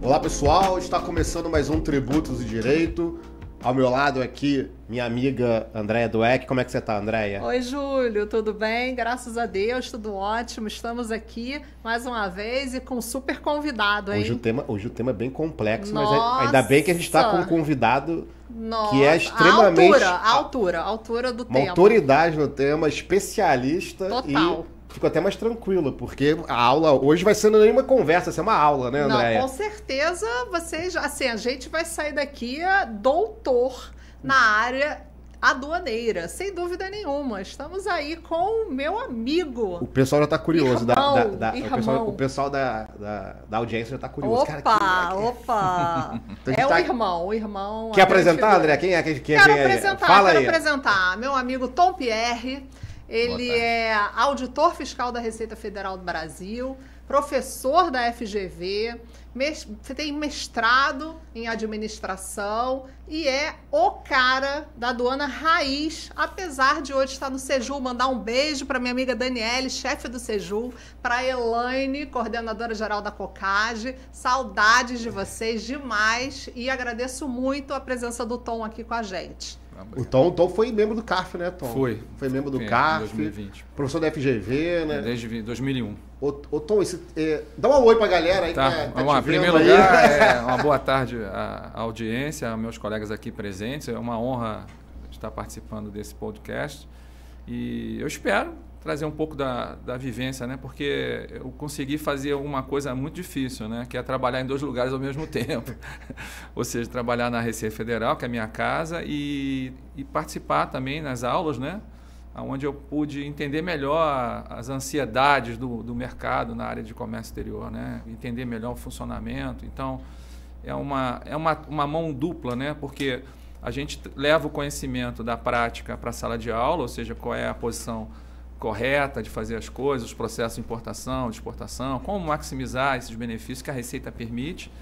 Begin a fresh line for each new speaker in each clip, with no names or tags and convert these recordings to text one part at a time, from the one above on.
Olá pessoal, está começando mais um Tributos e Direito. Ao meu lado aqui, minha amiga Andréia Dweck. Como é que você está, Andréia?
Oi, Júlio, tudo bem? Graças a Deus, tudo ótimo. Estamos aqui mais uma vez e com um super convidado, hein?
Hoje o tema é bem complexo,
Nossa.
mas ainda bem que a gente está com um convidado
Nossa.
que é extremamente...
A altura do tema.
Uma autoridade no tema, especialista.
Total.
E fico até mais tranquila, porque a aula hoje vai ser nenhuma conversa, vai ser uma aula, né, Andréia?
Não, com certeza vocês, assim, a gente vai sair daqui doutor na área aduaneira, sem dúvida nenhuma. Estamos aí com o meu amigo.
O pessoal já está curioso.
Irmão.
O pessoal da audiência já está curioso.
Opa!
Então,
é
tá...
o irmão.
Quer apresentar, André? Quem é que
Quero
vem
apresentar,
aí? Fala
quero
aí.
apresentar. Meu amigo Tom Pierre. Ele é auditor fiscal da Receita Federal do Brasil, professor da FGV, tem mestrado em administração e é o cara da aduana raiz, apesar de hoje estar no Sejul. Mandar um beijo para minha amiga Daniele, chefe do Sejul, para Elaine, coordenadora geral da COCAGE. Saudades de vocês demais e agradeço muito a presença do Tom aqui com a gente.
O Tom foi membro do CARF, né, Tom?
Foi
membro do CARF.
Em 2020.
Professor da FGV, né?
Desde 2001.
Ô Tom, dá um oi pra galera aí.
Tá. Em primeiro lugar, uma boa tarde à audiência, aos meus colegas aqui presentes. É uma honra estar participando desse podcast. E eu espero trazer um pouco da vivência, né? Porque eu consegui fazer uma coisa muito difícil, né? Que é trabalhar em dois lugares ao mesmo tempo. Ou seja, trabalhar na Receita Federal, que é a minha casa, e participar também nas aulas, né? Onde eu pude entender melhor as ansiedades do mercado na área de comércio exterior, né? Entender melhor o funcionamento. Então, é uma mão dupla, né? Porque a gente leva o conhecimento da prática para a sala de aula, ou seja, qual é a posição correta de fazer as coisas, os processos de importação, de exportação, como maximizar esses benefícios que a Receita permite.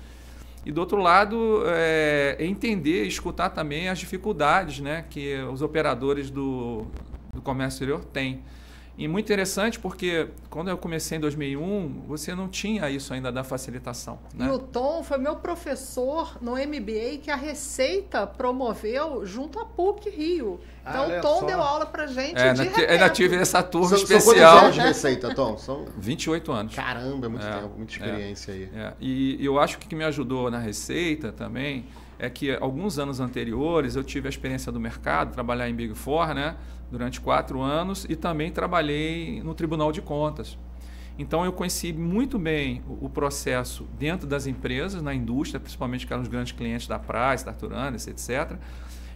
E, do outro lado, entender e escutar também as dificuldades, né, que os operadores do comércio exterior têm. E muito interessante porque quando eu comecei em 2001, você não tinha isso ainda da facilitação, né?
E o Tom foi meu professor no MBA que a Receita promoveu junto à PUC Rio. Então o Tom deu aula pra gente de repente.
Ainda tive essa turma
São
especial.
quantos anos de Receita, Tom? São
28 anos.
Caramba, é muito tempo, muita experiência aí.
E eu acho que o que me ajudou na Receita também é que alguns anos anteriores eu tive a experiência do mercado, trabalhar em Big Four, né, durante 4 anos e também trabalhei no Tribunal de Contas. Então eu conheci muito bem o processo dentro das empresas, na indústria, principalmente que eram os grandes clientes da Price, da Arthur Andersen, etc.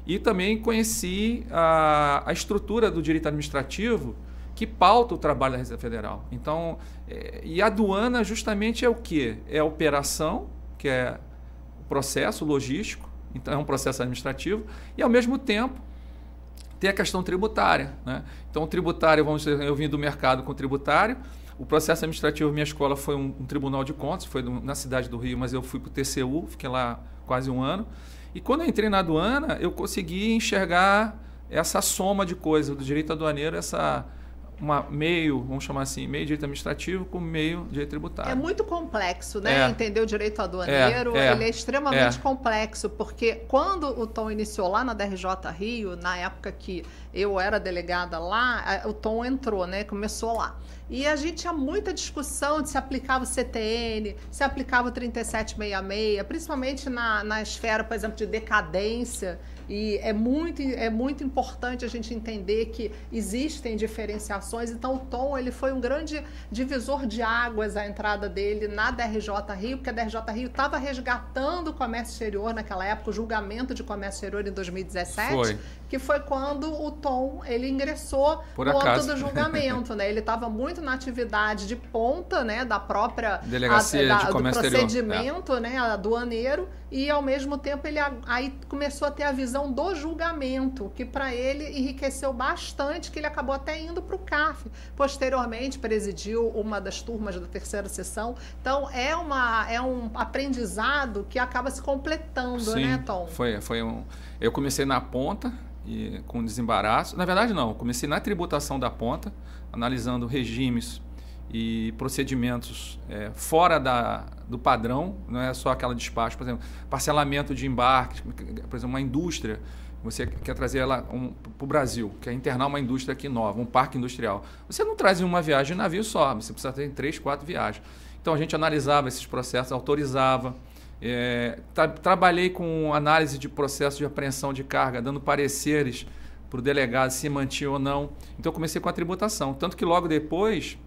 E também conheci a estrutura do direito administrativo que pauta o trabalho da Receita Federal. Então, e a aduana justamente é o quê? É a operação, que é processo logístico, então é um processo administrativo, e ao mesmo tempo tem a questão tributária, né? Então o tributário, vamos dizer, eu vim do mercado com o tributário, o processo administrativo, minha escola foi um tribunal de contas, foi na cidade do Rio, mas eu fui para o TCU, fiquei lá quase 1 ano, e quando eu entrei na aduana, eu consegui enxergar essa soma de coisas, do direito aduaneiro, vamos chamar assim, meio direito administrativo com meio direito tributário.
É muito complexo, né? Entender o direito aduaneiro, ele é extremamente complexo, porque quando o Tom iniciou lá na DRJ Rio, na época que eu era delegada lá, o Tom entrou, né? Começou lá. E a gente tinha muita discussão de se aplicava o CTN, se aplicava o 3766, principalmente na esfera, por exemplo, de decadência. E é muito importante a gente entender que existem diferenciações. Então, o Tom ele foi um grande divisor de águas a entrada dele na DRJ Rio, porque a DRJ Rio estava resgatando o comércio exterior naquela época, o julgamento de comércio exterior em 2017, que foi quando o Tom ele ingressou no âmbito do julgamento, né? Ele estava muito na atividade de ponta, né, da própria
delegacia de comércio
do procedimento, né, aduaneiro, e ao mesmo tempo ele aí começou a ter a visão do julgamento, que para ele enriqueceu bastante, que ele acabou até indo para o CARF. Posteriormente presidiu uma das turmas da 3ª sessão. Então é um aprendizado que acaba se completando.
Sim,
né, Tom?
Eu comecei na ponta e com desembaraço. Na verdade não, comecei na tributação da ponta, analisando regimes e procedimentos fora do padrão, não é só aquela despacho, por exemplo, parcelamento de embarques, por exemplo, uma indústria, você quer trazer ela para o Brasil, quer internar uma indústria aqui nova, um parque industrial. Você não traz em uma viagem de navio só, você precisa ter 3, 4 viagens. Então a gente analisava esses processos, autorizava. Trabalhei com análise de processo de apreensão de carga, dando pareceres para o delegado se mantinha ou não. Então eu comecei com a tributação. Tanto que logo depois,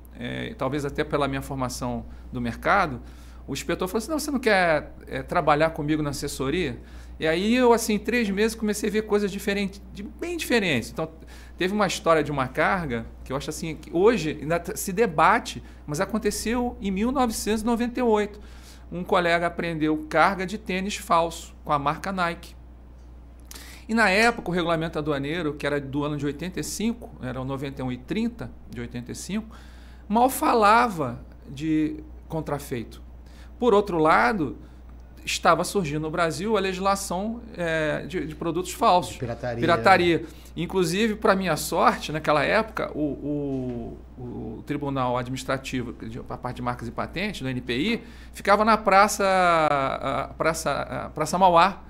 talvez até pela minha formação do mercado, o inspetor falou assim, não, você não quer trabalhar comigo na assessoria? E aí eu, assim, em 3 meses, comecei a ver coisas diferentes, bem diferentes. Então, teve uma história de uma carga que eu acho assim, que hoje ainda se debate, mas aconteceu em 1998. Um colega apreendeu carga de tênis falso com a marca Nike. E na época, o regulamento aduaneiro, que era do ano de 85, era o 91/30 de 85, mal falava de contrafeito. Por outro lado, estava surgindo no Brasil a legislação de produtos falsos. Pirataria. Inclusive, para minha sorte, naquela época, o Tribunal Administrativo, a parte de marcas e patentes, do NPI, ficava na Praça Mauá.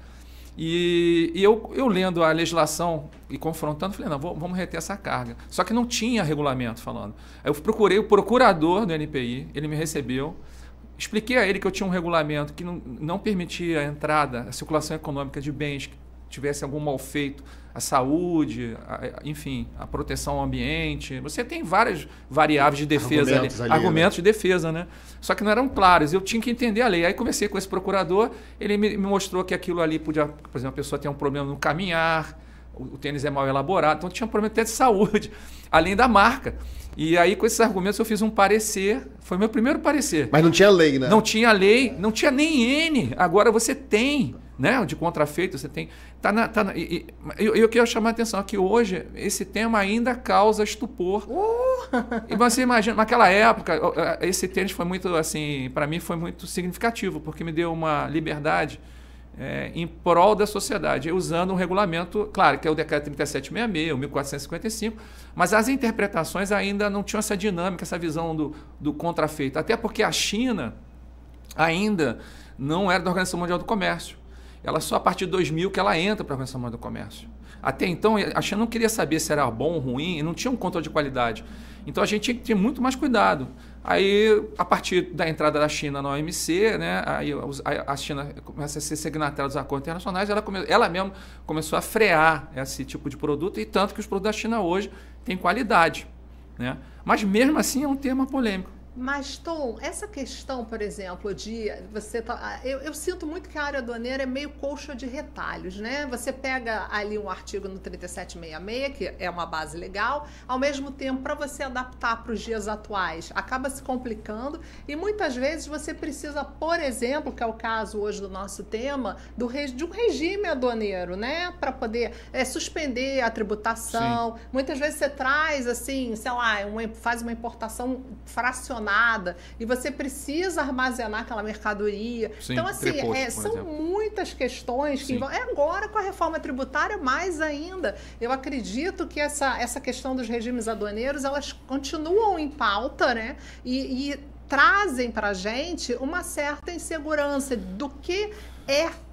E eu lendo a legislação e confrontando, falei, não, vamos reter essa carga. Só que não tinha regulamento falando. Aí eu procurei o procurador do NPI, ele me recebeu, expliquei a ele que eu tinha um regulamento que não permitia a entrada, a circulação econômica de bens que tivesse algum mal feito, a saúde, enfim, a proteção ao ambiente. Você tem várias variáveis de defesa argumentos de defesa, né? Só que não eram claros, eu tinha que entender a lei. Aí conversei com esse procurador, ele me mostrou que aquilo ali podia, por exemplo, a pessoa tem um problema no caminhar, o tênis é mal elaborado, então tinha um problema até de saúde, além da marca. E aí, com esses argumentos, eu fiz um parecer. Foi meu primeiro parecer.
Mas não tinha lei, né?
Não tinha lei, não tinha nem N. Agora você tem, né? De contrafeito, você tem. Eu quero chamar a atenção que hoje esse tema ainda causa estupor. E você imagina, naquela época, esse tênis foi muito, assim, para mim foi muito significativo, porque me deu uma liberdade em prol da sociedade, usando um regulamento, claro, que é o Decreto 3766, o 1455, mas as interpretações ainda não tinham essa dinâmica, essa visão do contrafeito. Até porque a China ainda não era da Organização Mundial do Comércio. Ela só a partir de 2000 que ela entra para a Organização Mundial do Comércio. Até então, a China não queria saber se era bom ou ruim, e não tinha um controle de qualidade. Então, a gente tinha que ter muito mais cuidado. Aí, a partir da entrada da China na OMC, né, aí a China começa a ser signatária dos acordos internacionais, ela mesma começou a frear esse tipo de produto, e tanto que os produtos da China hoje têm qualidade, né? Mas, mesmo assim, é um tema polêmico.
Mas, Tom, essa questão, por exemplo, de você eu sinto muito que a área aduaneira é meio colcha de retalhos, né? Você pega ali um artigo no 3766, que é uma base legal, ao mesmo tempo, para você adaptar para os dias atuais, acaba se complicando, e muitas vezes você precisa, por exemplo, que é o caso hoje do nosso tema, de um regime aduaneiro, né? Para poder suspender a tributação. Sim. Muitas vezes você traz, assim, sei lá, faz uma importação fracionada, e você precisa armazenar aquela mercadoria.
Sim,
então, assim,
são
exemplo. Muitas questões que envolvem. Agora, com a reforma tributária, mais ainda. Eu acredito que essa questão dos regimes aduaneiros, elas continuam em pauta, né? E trazem para a gente uma certa insegurança do que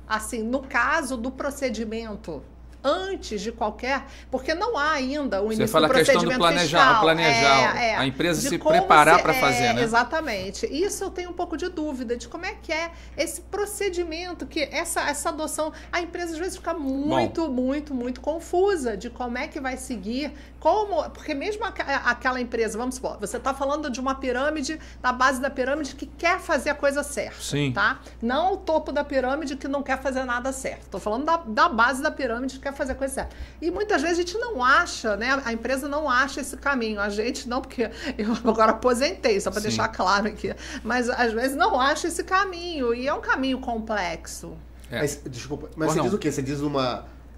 assim, no caso do procedimento, antes de qualquer, porque não há ainda o início do procedimento fiscal. Você fala a questão do
planejar, a empresa se preparar para fazer, né?
Exatamente. Isso eu tenho um pouco de dúvida de como é que é esse procedimento, que essa adoção, a empresa às vezes fica muito confusa de como é que vai seguir, porque mesmo aquela empresa, vamos supor, você está falando de uma pirâmide, da base da pirâmide que quer fazer a coisa certa.
Sim.
Tá? Não o topo da pirâmide que não quer fazer nada certo. Estou falando da base da pirâmide que quer fazer a coisa certa. E muitas vezes a gente não acha, né? A empresa não acha esse caminho. A gente não, porque eu agora aposentei, só para deixar claro aqui. Mas às vezes não acha esse caminho. E é um caminho complexo.
Mas, desculpa, mas você diz o quê? Você diz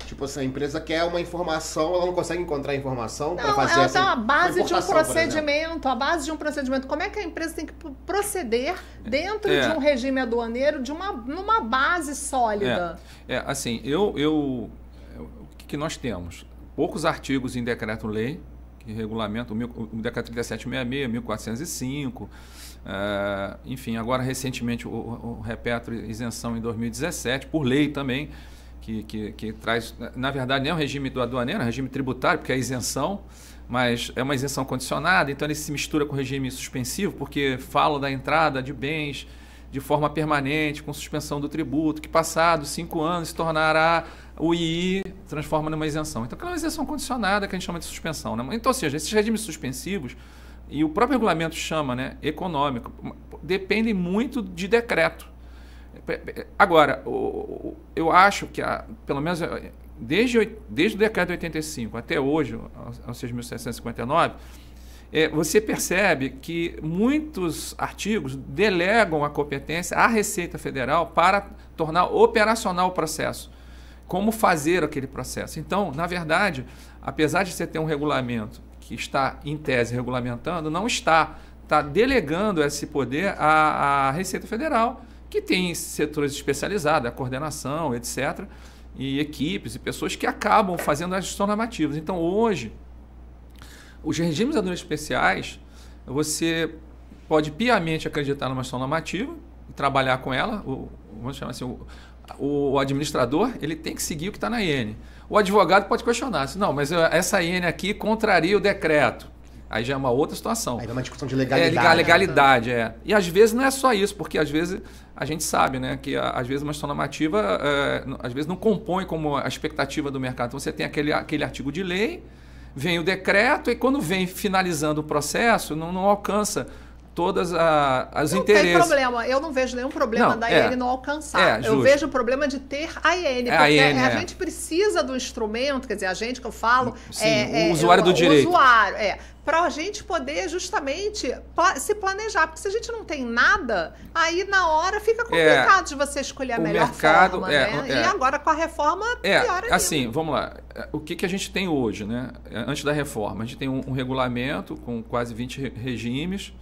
tipo assim, a empresa quer uma informação, ela não consegue encontrar informação para fazer essa
a base de um procedimento, a base de um procedimento. Como é que a empresa tem que proceder dentro de um regime aduaneiro, numa base sólida?
Assim, o que nós temos? Poucos artigos em decreto-lei, que regulamenta o Decreto 3766, 1405, enfim, agora recentemente o Repetro isenção em 2017, por lei também, que traz, na verdade, nem é o regime do aduaneiro, é o regime tributário, porque é isenção, mas é uma isenção condicionada, então ele se mistura com o regime suspensivo, porque fala da entrada de bens de forma permanente, com suspensão do tributo, que passados 5 anos se tornará o II, transforma numa isenção. Então, aquela é uma isenção condicionada que a gente chama de suspensão. Né? Então, ou seja, esses regimes suspensivos, e o próprio regulamento chama, né, econômico, dependem muito de decreto. Agora, eu acho que, pelo menos desde o decreto de 85 até hoje, aos 6.759, você percebe que muitos artigos delegam a competência à Receita Federal para tornar operacional o processo. Como fazer aquele processo. Então, na verdade, apesar de você ter um regulamento que está, em tese, regulamentando, não está delegando esse poder à Receita Federal, que tem setores especializados, a coordenação, etc., e equipes e pessoas que acabam fazendo as gestões normativas. Então, hoje, os regimes aduaneiros especiais, você pode piamente acreditar numa gestão normativa e trabalhar com ela, vamos chamar assim, o administrador ele tem que seguir o que está na IN. O advogado pode questionar, não, mas essa IN aqui contraria o decreto. Aí já é uma outra situação.
Aí é uma discussão de legalidade.
Legalidade. E às vezes não é só isso, porque às vezes a gente sabe, né, que às vezes uma gestão normativa às vezes não compõe como a expectativa do mercado. Então você tem aquele artigo de lei, vem o decreto e quando vem finalizando o processo, não alcança todas as interesses.
Não tem problema, eu não vejo nenhum problema da IN não alcançar. Eu vejo o problema de ter a IN, porque a gente precisa do instrumento, quer dizer, a gente que eu falo...
Sim, o usuário do direito.
O usuário, para a gente poder justamente se planejar, porque se a gente não tem nada, aí na hora fica complicado de você escolher a melhor forma, né? E agora com a reforma, pior ainda.
Assim, vamos lá, o que a gente tem hoje, né? Antes da reforma, a gente tem um regulamento com quase 20 regimes.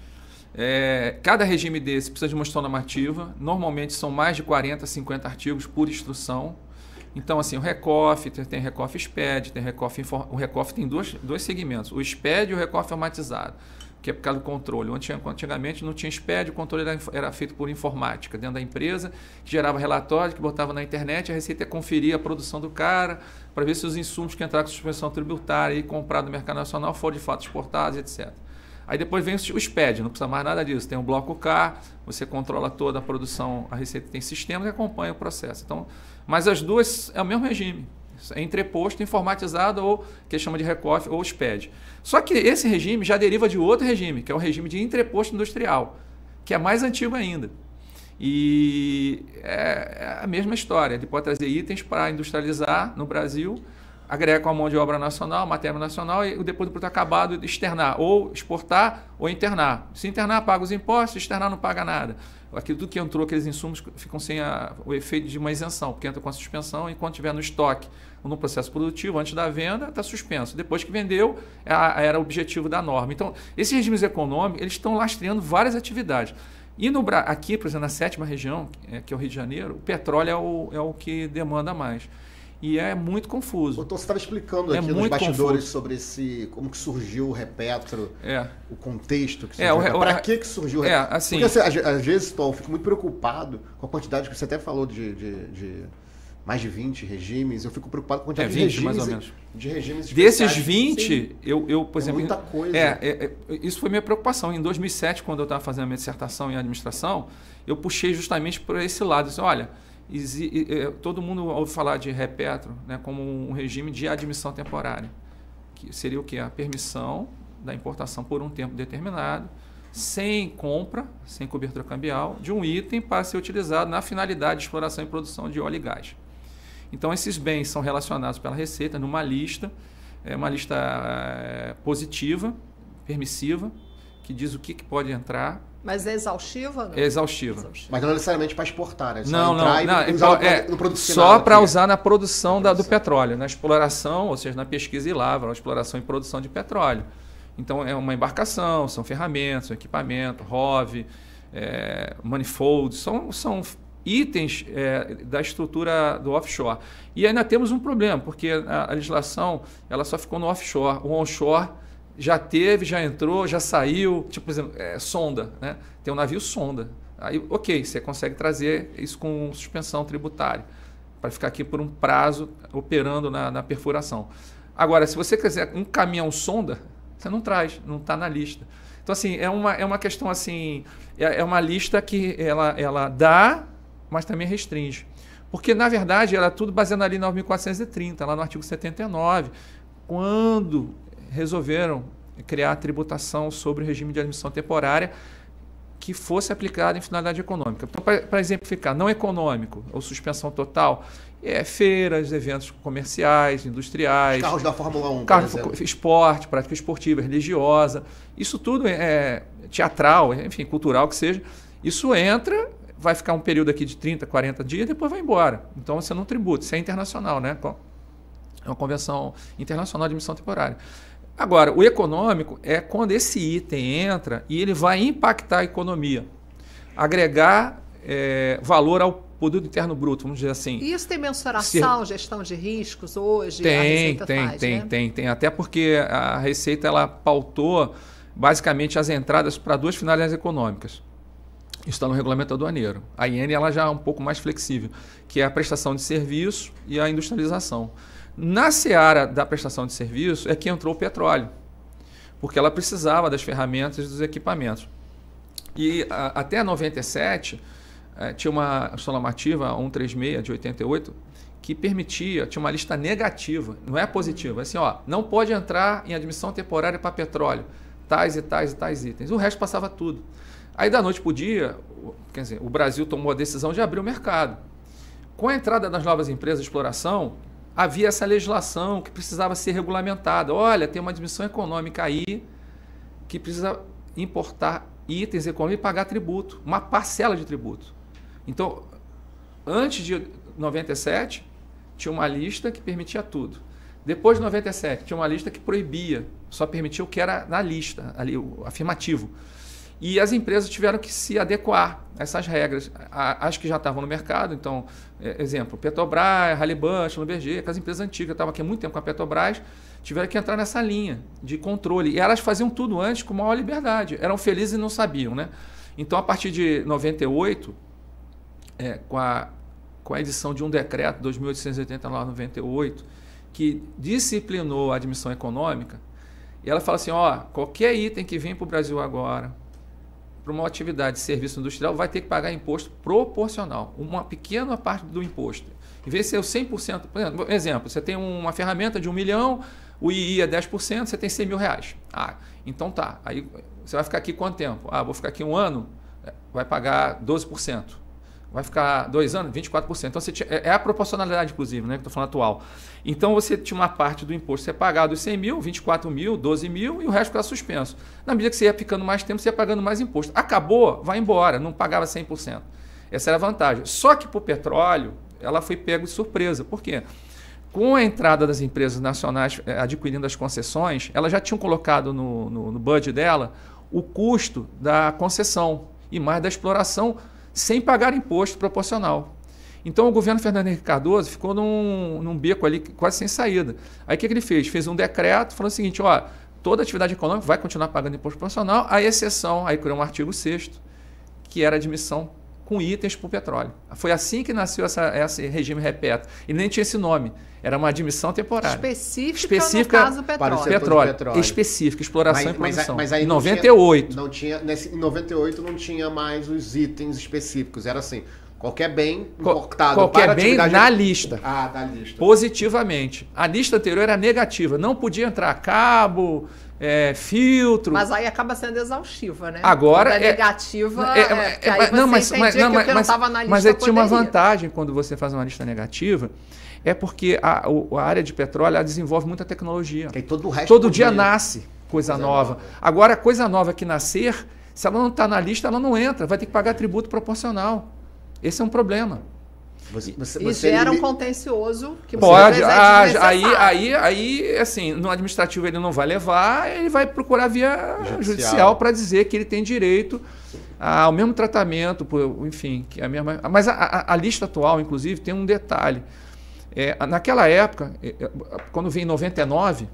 Cada regime desse precisa de uma gestão normativa. Normalmente são mais de 40, 50 artigos por instrução. Então, assim, o RECOF, tem RECOF SPED, tem RECOF... O RECOF tem dois segmentos, o SPED e o RECOF automatizado, que é por causa do controle. Antigamente não tinha SPED, o controle era feito por informática, dentro da empresa, que gerava relatório, que botava na internet, a Receita conferia a produção do cara, para ver se os insumos que entraram com suspensão tributária e comprados no mercado nacional foram de fato exportados, etc. Aí depois vem o SPED, não precisa mais nada disso. Tem um bloco K, você controla toda a produção, a Receita tem sistema que acompanha o processo. Então, mas as duas é o mesmo regime. É entreposto, informatizado, ou que chama de RECOF ou SPED. Só que esse regime já deriva de outro regime, que é o regime de entreposto industrial, que é mais antigo ainda. E é a mesma história. Ele pode trazer itens para industrializar no Brasil, agrega com a mão de obra nacional, matéria nacional, e depois do produto acabado externar, ou exportar ou internar. Se internar, paga os impostos, se externar, não paga nada. Aquilo tudo que entrou, aqueles insumos ficam sem o efeito de uma isenção, porque entra com a suspensão, enquanto estiver no estoque ou no processo produtivo, antes da venda, está suspenso. Depois que vendeu, era o objetivo da norma. Então, esses regimes econômicos, eles estão lastreando várias atividades. E aqui, por exemplo, na 7ª região, que é o Rio de Janeiro, o petróleo é o que demanda mais. E é muito confuso.
Então, você estava explicando aqui nos bastidores sobre como que surgiu o Repetro, o contexto que surgiu. Para que surgiu o Repetro?
Assim,
porque às vezes, Tom, eu fico muito preocupado com a quantidade que você até falou de mais de 20 regimes. Eu fico preocupado com a quantidade de regimes. Mais ou menos. De regimes
desses 20, eu por exemplo...
muita coisa.
Isso foi minha preocupação. Em 2007, quando eu estava fazendo a minha dissertação em administração, eu puxei justamente por esse lado. Disse, olha... todo mundo ouve falar de Repetro, né, como um regime de admissão temporária, que seria o quê? A permissão da importação por um tempo determinado, sem compra, sem cobertura cambial, de um item para ser utilizado na finalidade de exploração e produção de óleo e gás. Então, esses bens são relacionados pela Receita numa lista, uma lista positiva, permissiva, que diz o que pode entrar.
Mas é exaustiva? Não?
É exaustiva.
Mas não necessariamente para exportar, né?
Não. Só para usar na produção do petróleo, na exploração, ou seja, na pesquisa e lavra, exploração e produção de petróleo. Então, é uma embarcação, são ferramentas, são equipamento, ROV, manifolds, são itens da estrutura do offshore. E ainda temos um problema, porque a legislação ela só ficou no offshore. O onshore já teve, já entrou, já saiu, tipo, por exemplo, sonda, né? Tem um navio sonda. Aí, ok, você consegue trazer isso com suspensão tributária, para ficar aqui por um prazo operando na perfuração. Agora, se você quiser um caminhão sonda, você não traz, não está na lista. Então, assim, é uma questão assim, é uma lista que ela dá, mas também restringe. Porque, na verdade, ela é tudo baseado ali na 9.430, lá no artigo 79, quando resolveram criar a tributação sobre o regime de admissão temporária que fosse aplicada em finalidade econômica. Então, para exemplificar, não econômico ou suspensão total, feiras, eventos comerciais, industriais.
Os carros da Fórmula 1,
carros, esporte, prática esportiva, religiosa, isso tudo é teatral, enfim, cultural que seja. Isso entra, vai ficar um período aqui de 30, 40 dias, depois vai embora. Então, você não tributa. Isso é internacional, né? É uma convenção internacional de admissão temporária. Agora, o econômico é quando esse item entra e ele vai impactar a economia, agregar valor ao produto interno bruto, vamos dizer assim.
E isso tem mensuração, gestão de riscos hoje?
Tem. Até porque a Receita ela pautou basicamente as entradas para duas finalidades econômicas. Isso está no regulamento aduaneiro. A IN ela já é um pouco mais flexível, que é a prestação de serviço e a industrialização. Na seara da prestação de serviço é que entrou o petróleo, porque ela precisava das ferramentas e dos equipamentos. E até 97, tinha uma normativa 136 de 88 que permitia, tinha uma lista negativa, não é positiva, assim, não pode entrar em admissão temporária para petróleo, tais e tais e tais itens. O resto passava tudo. Aí da noite para o dia, quer dizer, o Brasil tomou a decisão de abrir o mercado. Com a entrada das novas empresas de exploração, havia essa legislação que precisava ser regulamentada. Olha, tem uma admissão econômica aí que precisa importar itens econômicos e pagar tributo, uma parcela de tributo. Então, antes de 97, tinha uma lista que permitia tudo. Depois de 97, tinha uma lista que proibia, só permitia o que era na lista, ali, o afirmativo. E as empresas tiveram que se adequar a essas regras. As que já estavam no mercado, então, exemplo, Petrobras, Halliburton, Schlumberger, as empresas antigas, estavam aqui há muito tempo com a Petrobras, tiveram que entrar nessa linha de controle. E elas faziam tudo antes com maior liberdade. Eram felizes e não sabiam, né? Então, a partir de 98, com a edição de um decreto, 2889-98, que disciplinou a admissão econômica, e ela fala assim, qualquer item que vem para o Brasil agora, para uma atividade de serviço industrial, vai ter que pagar imposto proporcional, uma pequena parte do imposto. Em vez de ser o 100%, por exemplo, você tem uma ferramenta de 1 milhão, o II é 10%, você tem 100 mil reais. Então tá, aí você vai ficar aqui quanto tempo? Vou ficar aqui 1 ano, vai pagar 12%. Vai ficar 2 anos, 24%. Então, é a proporcionalidade, inclusive, né, que eu estou falando atual. Então, você tinha uma parte do imposto ser pagado os 100 mil, 24 mil, 12 mil e o resto ficava suspenso. Na medida que você ia ficando mais tempo, você ia pagando mais imposto. Acabou, vai embora, não pagava 100%. Essa era a vantagem. Só que para o petróleo, ela foi pego de surpresa. Por quê? Com a entrada das empresas nacionais adquirindo as concessões, elas já tinham colocado no budget dela o custo da concessão e mais da exploração sem pagar imposto proporcional. Então, o governo Fernando Henrique Cardoso ficou num beco ali quase sem saída. Aí, o que ele fez? Fez um decreto falando o seguinte, toda atividade econômica vai continuar pagando imposto proporcional, à exceção, aí criou um artigo 6º, que era a admissão com itens para o petróleo. Foi assim que nasceu esse regime repeto. E nem tinha esse nome. Era uma admissão temporária.
Específica no caso
petróleo. Específica, exploração e produção.
Mas aí
em 98.
Em 98 não tinha mais os itens específicos. Era assim, qualquer bem importado.
Qualquer bem na lista.
Da lista.
Positivamente. A lista anterior era negativa. Não podia entrar cabo, filtro.
Mas aí acaba sendo exaustiva, né?
Agora
é negativa.
Mas tinha uma vantagem quando você faz uma lista negativa. É porque a área de petróleo ela desenvolve muita tecnologia. Todo dia nasce coisa nova. Agora, a coisa nova que nascer, se ela não está na lista, ela não entra. Vai ter que pagar tributo proporcional. Esse é um problema.
E gera um contencioso que
pode. Aí, assim, no administrativo ele não vai levar, ele vai procurar via judicial para dizer que ele tem direito ao mesmo tratamento, enfim, que é a mesma. Mas a lista atual, inclusive, tem um detalhe. Naquela época, quando veio em 99,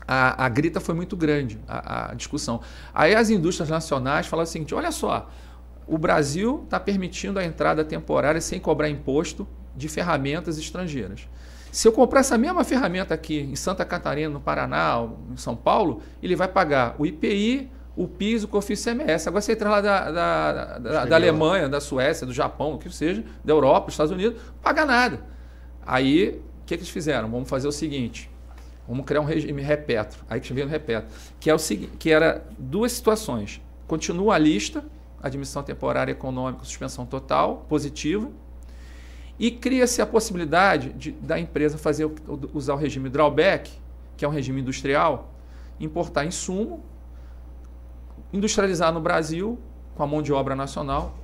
a grita foi muito grande, a discussão. Aí as indústrias nacionais falaram o seguinte, olha só, o Brasil está permitindo a entrada temporária sem cobrar imposto de ferramentas estrangeiras. Se eu comprar essa mesma ferramenta aqui em Santa Catarina, no Paraná, em São Paulo, ele vai pagar o IPI, o PIS, o COFINS, o ICMS. Agora você entra lá da Alemanha, da Suécia, do Japão, o que seja, da Europa, dos Estados Unidos, não paga nada. Aí, o que eles fizeram? Vamos fazer o seguinte, vamos criar um regime repetro. Aí que veio no repetro, que é o seguinte, que era duas situações. Continua a lista, admissão temporária econômica, suspensão total, positivo, e cria-se a possibilidade da empresa usar o regime drawback, que é um regime industrial, importar insumo, industrializar no Brasil com a mão de obra nacional,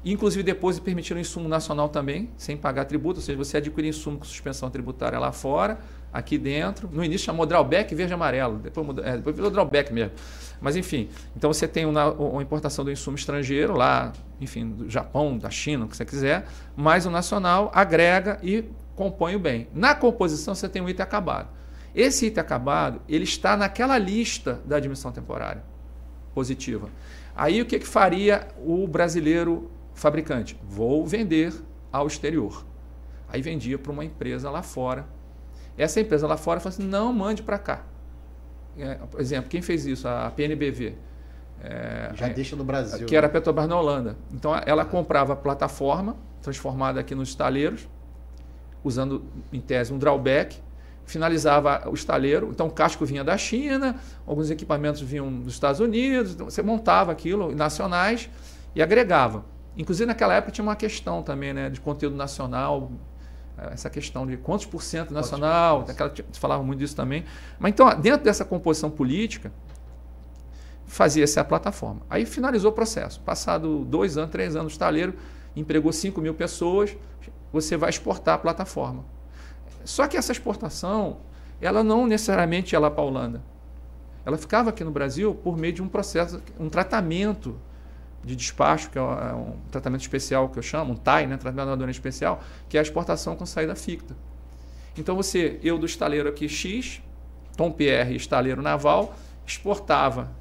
e inclusive depois permitir o insumo nacional também, sem pagar tributo, ou seja, você adquire insumo com suspensão tributária lá fora, aqui dentro. No início chamou drawback verde e amarelo, depois virou drawback mesmo. Mas enfim, então você tem uma importação do insumo estrangeiro lá, enfim, do Japão, da China, o que você quiser, mas o nacional agrega e compõe o bem. Na composição você tem um item acabado. Esse item acabado, ele está naquela lista da admissão temporária positiva. Aí o que faria o brasileiro fabricante? Vou vender ao exterior. Aí vendia para uma empresa lá fora. Essa empresa lá fora falou assim, não mande para cá. Por exemplo, quem fez isso? A PNBV.
Já deixa no Brasil.
Que era a Petrobras na Holanda. Então, ela comprava a plataforma, transformada aqui nos estaleiros, usando, em tese, um drawback, finalizava o estaleiro. Então, o casco vinha da China, alguns equipamentos vinham dos Estados Unidos, então, você montava aquilo, nacionais, e agregava. Inclusive, naquela época, tinha uma questão também, né, de conteúdo nacional, essa questão de quantos por cento nacional, se falava muito disso também. Mas então, dentro dessa composição política, fazia-se a plataforma. Aí finalizou o processo. Passado 2 anos, 3 anos, o estaleiro empregou 5.000 pessoas, você vai exportar a plataforma. Só que essa exportação, ela não necessariamente ia lá para a Holanda. Ela ficava aqui no Brasil por meio de um processo, um tratamento de despacho, que é um tratamento especial que eu chamo, um TAI, né, tratamento aduaneiro especial, que é a exportação com saída ficta. Então eu do estaleiro aqui X, Tom Pierre, estaleiro naval, exportava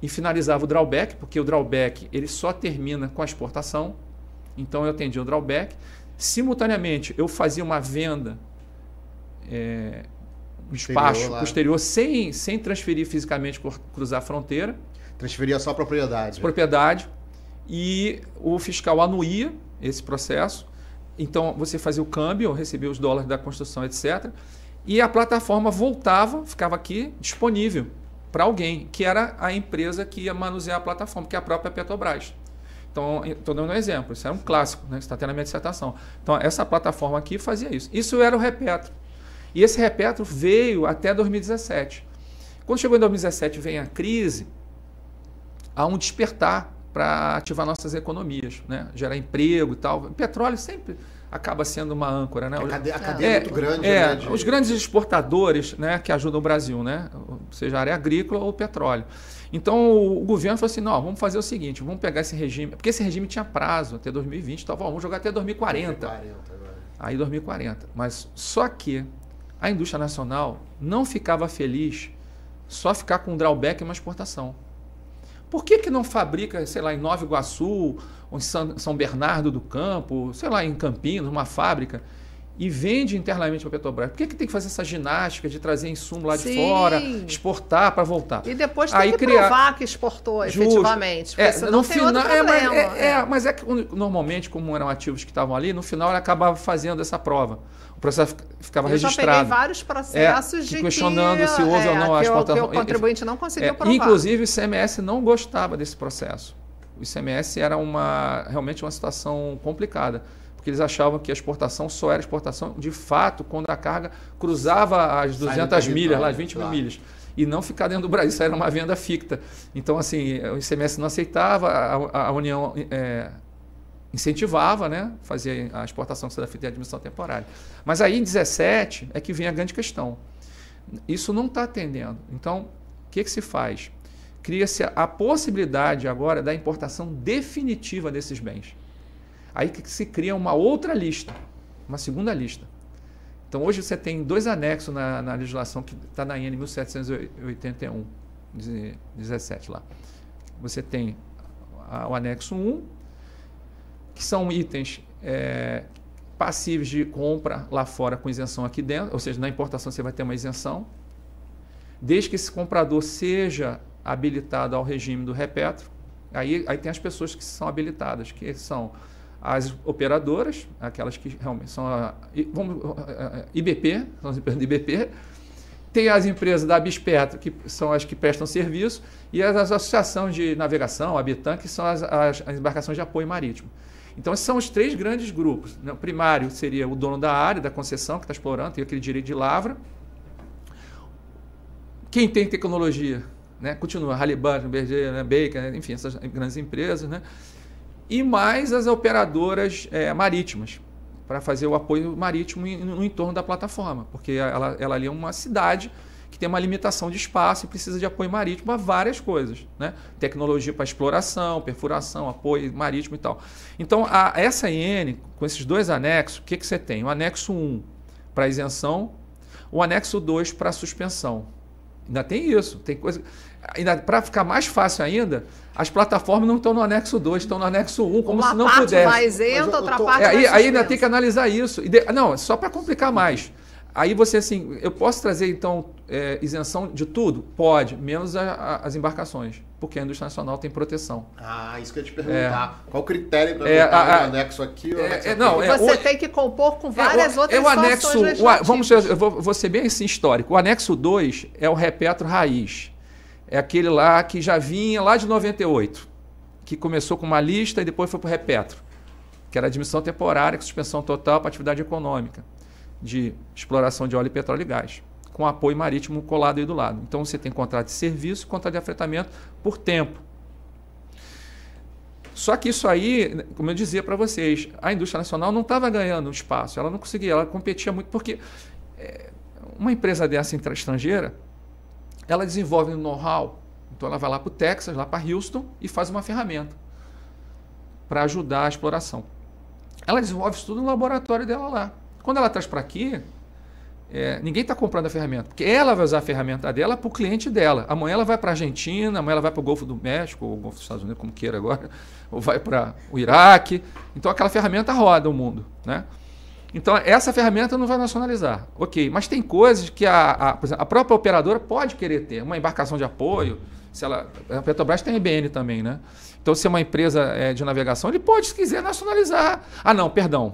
e finalizava o drawback, porque o drawback ele só termina com a exportação, então eu atendia o drawback. Simultaneamente, eu fazia uma venda, um despacho posterior, sem transferir fisicamente, cruzar a fronteira.
Transferia só a propriedade.
Propriedade. E o fiscal anuía esse processo. Então, você fazia o câmbio, recebia os dólares da construção, etc. E a plataforma voltava, ficava aqui, disponível para alguém, que era a empresa que ia manusear a plataforma, que é a própria Petrobras. Então, estou dando um exemplo. Isso era um clássico, né? Está tendo na minha dissertação. Então, essa plataforma aqui fazia isso. Isso era o repetro. E esse repetro veio até 2017. Quando chegou em 2017 vem a crise, há um despertar para ativar nossas economias, né? Gerar emprego e tal. O petróleo sempre acaba sendo uma âncora, né?
A cadeia é muito grande. Né,
os grandes exportadores, né, que ajudam o Brasil, né? Seja a área agrícola ou o petróleo. Então o governo falou assim, não, vamos fazer o seguinte, vamos pegar esse regime, porque esse regime tinha prazo até 2020, então vamos jogar até 2040. Aí 2040. Mas só que a indústria nacional não ficava feliz só ficar com um drawback e uma exportação. Por que não fabrica, sei lá, em Nova Iguaçu, ou em São Bernardo do Campo, sei lá, em Campinas, uma fábrica, e vende internamente para a Petrobras? Por que tem que fazer essa ginástica de trazer insumo lá de fora, exportar para voltar?
E depois tem que provar que exportou efetivamente, porque senão
no
tem
final,
outro problema.
Mas é que normalmente, como eram ativos que estavam ali, no final ele acabava fazendo essa prova. O processo ficava registrado.
Eu já peguei vários processos de
questionando se houve ou não a exportação.
Que o contribuinte não conseguiu provar.
Inclusive, o ICMS não gostava desse processo. O ICMS era realmente uma situação complicada, porque eles achavam que a exportação só era exportação, de fato, quando a carga cruzava as 200 milhas, lá, as 20 mil milhas, e não ficar dentro do Brasil. Isso era uma venda ficta. Então, assim, o ICMS não aceitava, a União incentivava, né, fazer a exportação da fita de admissão temporária. Mas aí, em 2017, é que vem a grande questão. Isso não está atendendo. Então, o que se faz? Cria-se a possibilidade agora da importação definitiva desses bens. Aí que se cria uma outra lista, uma segunda lista, Então, hoje você tem 2 anexos na legislação que está na IN 1781, 17 lá. Você tem o anexo 1, que são itens passíveis de compra lá fora com isenção aqui dentro, ou seja, na importação você vai ter uma isenção, desde que esse comprador seja habilitado ao regime do repetro. Aí tem as pessoas que são habilitadas, que são as operadoras, aquelas que realmente são IBP, são as empresas do IBP, tem as empresas da Abispetro, que são as que prestam serviço, e as associações de navegação, a Habitan, que são as embarcações de apoio marítimo. Então, esses são os 3 grandes grupos. O primário seria o dono da área, da concessão, que está explorando, tem aquele direito de lavra. Quem tem tecnologia, né? Continua, Halliburton, Berger, né? Baker, enfim, essas grandes empresas, né? E mais as operadoras marítimas, para fazer o apoio marítimo no entorno da plataforma, porque ela ali é uma cidade que tem uma limitação de espaço e precisa de apoio marítimo para várias coisas, né? Tecnologia para exploração, perfuração, apoio marítimo e tal. Então, essa IN, com esses 2 anexos, o que você tem? O anexo 1 para isenção, o anexo 2 para suspensão. Ainda tem isso, tem coisa... Para ficar mais fácil ainda, as plataformas não estão no anexo 2, estão no anexo 1, como se não pudesse.
Uma parte mais isenta, outra parte mais
aí ainda tem que analisar isso. Não, só para complicar mais. Aí você, assim, eu posso trazer, então, isenção de tudo? Pode, menos as embarcações, porque a indústria nacional tem proteção.
Isso que eu ia te perguntar. Qual o critério para botar o anexo aqui ou anexo aqui?
Você tem que compor com várias outras situações
eu vou ser bem assim, histórico. O anexo 2 é o repetro raiz. É aquele lá que já vinha lá de 98, que começou com uma lista e depois foi para o repetro, que era admissão temporária com suspensão total para atividade econômica de exploração de óleo, petróleo e gás, com apoio marítimo colado aí do lado. Então você tem contrato de serviço, contrato de afretamento por tempo. Só que isso aí, como eu dizia para vocês, a indústria nacional não estava ganhando espaço, ela não conseguia, ela competia muito, porque uma empresa dessa estrangeira, ela desenvolve um know-how, então ela vai lá para o Texas, lá para Houston, e faz uma ferramenta para ajudar a exploração. Ela desenvolve isso tudo no laboratório dela lá. Quando ela traz para aqui, ninguém está comprando a ferramenta, porque ela vai usar a ferramenta dela para o cliente dela. Amanhã ela vai para a Argentina, amanhã ela vai para o Golfo do México, ou o Golfo dos Estados Unidos, como queira agora, ou vai para o Iraque. Então aquela ferramenta roda o mundo, né? Então, essa ferramenta não vai nacionalizar. Ok, mas tem coisas que por exemplo, a própria operadora pode querer ter. Uma embarcação de apoio, a Petrobras tem IBN também, né? Então, se é uma empresa de navegação, ele pode, se quiser, nacionalizar. Não, perdão,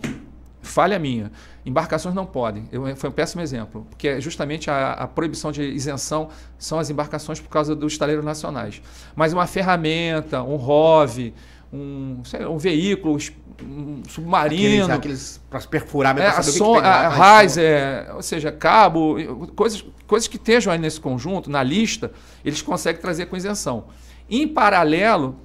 falha minha. Embarcações não podem. Foi um péssimo exemplo, porque justamente a proibição de isenção são as embarcações por causa dos estaleiros nacionais. Mas uma ferramenta, um ROV, um veículo, um submarino,
aqueles para perfurar,
ou seja, cabo, coisas que estejam aí nesse conjunto, na lista, eles conseguem trazer com isenção. Em paralelo,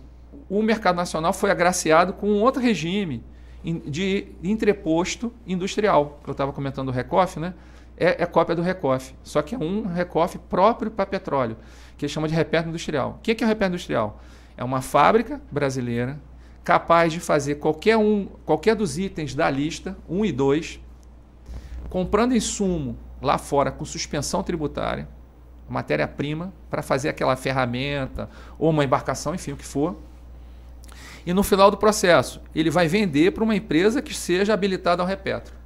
o mercado nacional foi agraciado com um outro regime de entreposto industrial, que eu estava comentando do RECOF, né? É cópia do RECOF, só que é um RECOF próprio para petróleo, que eles chamam de repetro industrial. O que é o repetro industrial? É uma fábrica brasileira capaz de fazer qualquer dos itens da lista, 1 e 2, comprando insumo lá fora com suspensão tributária, matéria-prima, para fazer aquela ferramenta ou uma embarcação, enfim, o que for. E no final do processo, ele vai vender para uma empresa que seja habilitada ao repetro.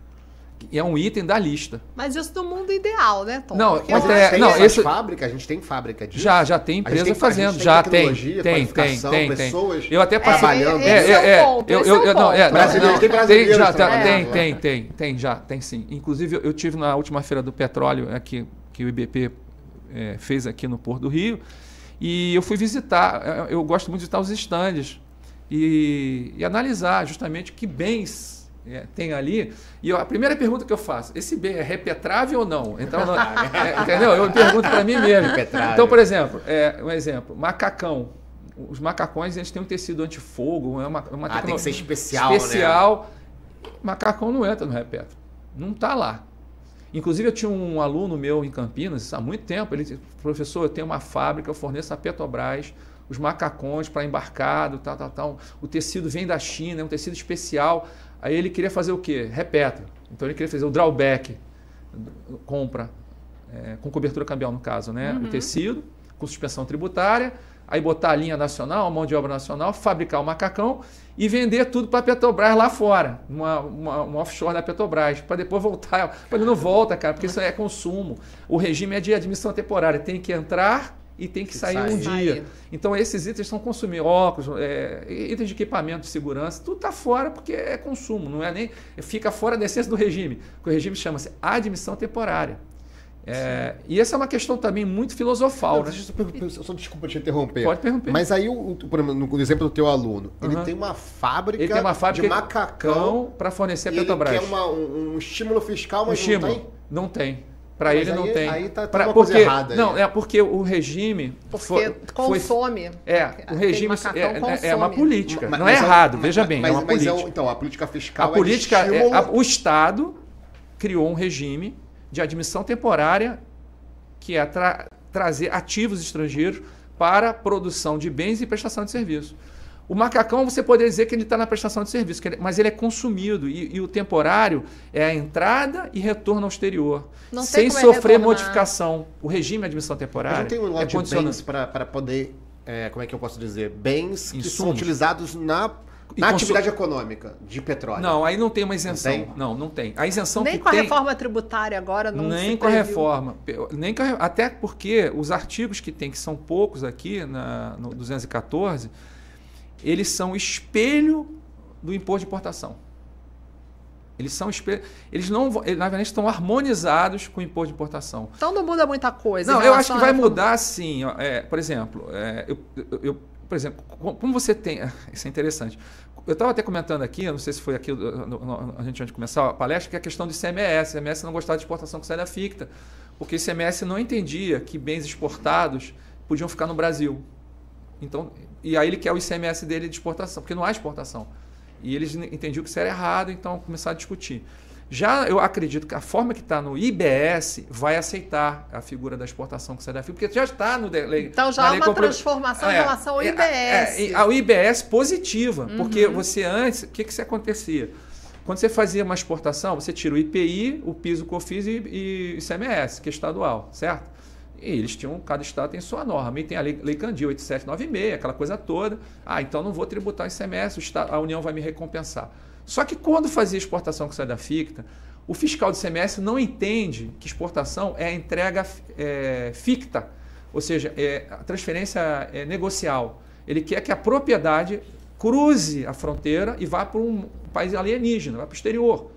E é um item da lista.
Mas isso do mundo ideal, né, Tom?
Não, fábrica, a gente tem fábrica disso.
Já tem empresa fazendo, já tem
pessoas
eu até
trabalhando.
Tem sim. Inclusive eu tive na última feira do petróleo aqui que o IBP fez aqui no Porto do Rio, e eu fui visitar, eu gosto muito de visitar os estandes e analisar justamente que bens tem ali. E a primeira pergunta que eu faço, esse bem é repetrável ou não? Então, entendeu? Eu pergunto para mim mesmo. Então, por exemplo, um exemplo, macacão. Os macacões, eles têm um tecido antifogo, uma tecnologia
tem que ser especial.
Né? Macacão não entra no repetro. Não está lá. Inclusive, eu tinha um aluno meu em Campinas, há muito tempo, ele disse, professor, eu tenho uma fábrica, eu forneço a Petrobras os macacões para embarcado, tal. O tecido vem da China, é um tecido especial. Aí ele queria fazer o quê? Repetro. Então ele queria fazer o drawback. compra com cobertura cambial, no caso, né? O tecido, com suspensão tributária, aí botar a linha nacional, a mão de obra nacional, fabricar o macacão e vender tudo para a Petrobras lá fora, uma offshore da Petrobras, para depois voltar. Ele não volta, cara, porque isso é consumo. O regime é de admissão temporária, tem que entrar e tem que sair um dia. Então, esses itens são consumir óculos, itens de equipamento de segurança, tudo está fora porque é consumo, não é nem. Fica fora da essência do regime, porque o regime chama-se admissão temporária. E essa é uma questão também muito filosofal. Não,
né? Só desculpa te interromper.
Pode perguntar.
Mas aí, no exemplo do teu aluno, ele tem uma fábrica de macacão
para fornecer a Petrobras.
Ele quer um estímulo fiscal, mas não tem?
Não tem. Para ele não tem.
Aí tá uma coisa errada.
Não, é porque o regime...
consome.
O regime é uma política. Não é errado, veja bem, é uma política.
Então, a política fiscal
o Estado criou um regime de admissão temporária, que é trazer ativos estrangeiros para a produção de bens e prestação de serviço. O macacão, você poderia dizer que ele está na prestação de serviço, mas ele é consumido e o temporário é a entrada e retorno ao exterior, sem sofrer modificação. O regime de admissão temporária
não tem um lote de bens para poder, como é que eu posso dizer, bens que são utilizados na atividade econômica de petróleo.
Não, aí não tem uma isenção. Não tem. A isenção
nem
que
com
tem...
a reforma tributária agora não
nem com a reforma. Até porque os artigos que tem, que são poucos aqui no 214, eles são espelho do imposto de importação. Eles são espelho. Eles não, na verdade, estão harmonizados com o imposto de importação.
Então não muda muita coisa.
Não, eu acho que vai mudar sim. Por exemplo, por exemplo, como você tem... Isso é interessante. Eu estava até comentando aqui, não sei se foi aqui a gente antes de começar a palestra, que é a questão do ICMS. O ICMS não gostava de exportação com saída da ficta, porque o ICMS não entendia que bens exportados podiam ficar no Brasil. Então, e aí ele quer o ICMS dele de exportação, porque não há exportação. E eles entendiam que isso era errado, então começaram a discutir. Já eu acredito que a forma que está no IBS vai aceitar a figura da exportação com saída da ficta, porque já está no lei.
Então já há uma transformação em relação ao IBS.
A IBS positiva, porque você antes, o que acontecia? Quando você fazia uma exportação, você tira o IPI, o PIS, o COFINS e ICMS, que é estadual, certo? E eles tinham, cada estado tem sua norma. E tem a Lei Candir 8796, aquela coisa toda. Então não vou tributar o ICMS, a União vai me recompensar. Só que quando fazia exportação com saída ficta, o fiscal do ICMS não entende que exportação é a entrega ficta, ou seja, a transferência negocial. Ele quer que a propriedade cruze a fronteira e vá para um país alienígena, vá para o exterior.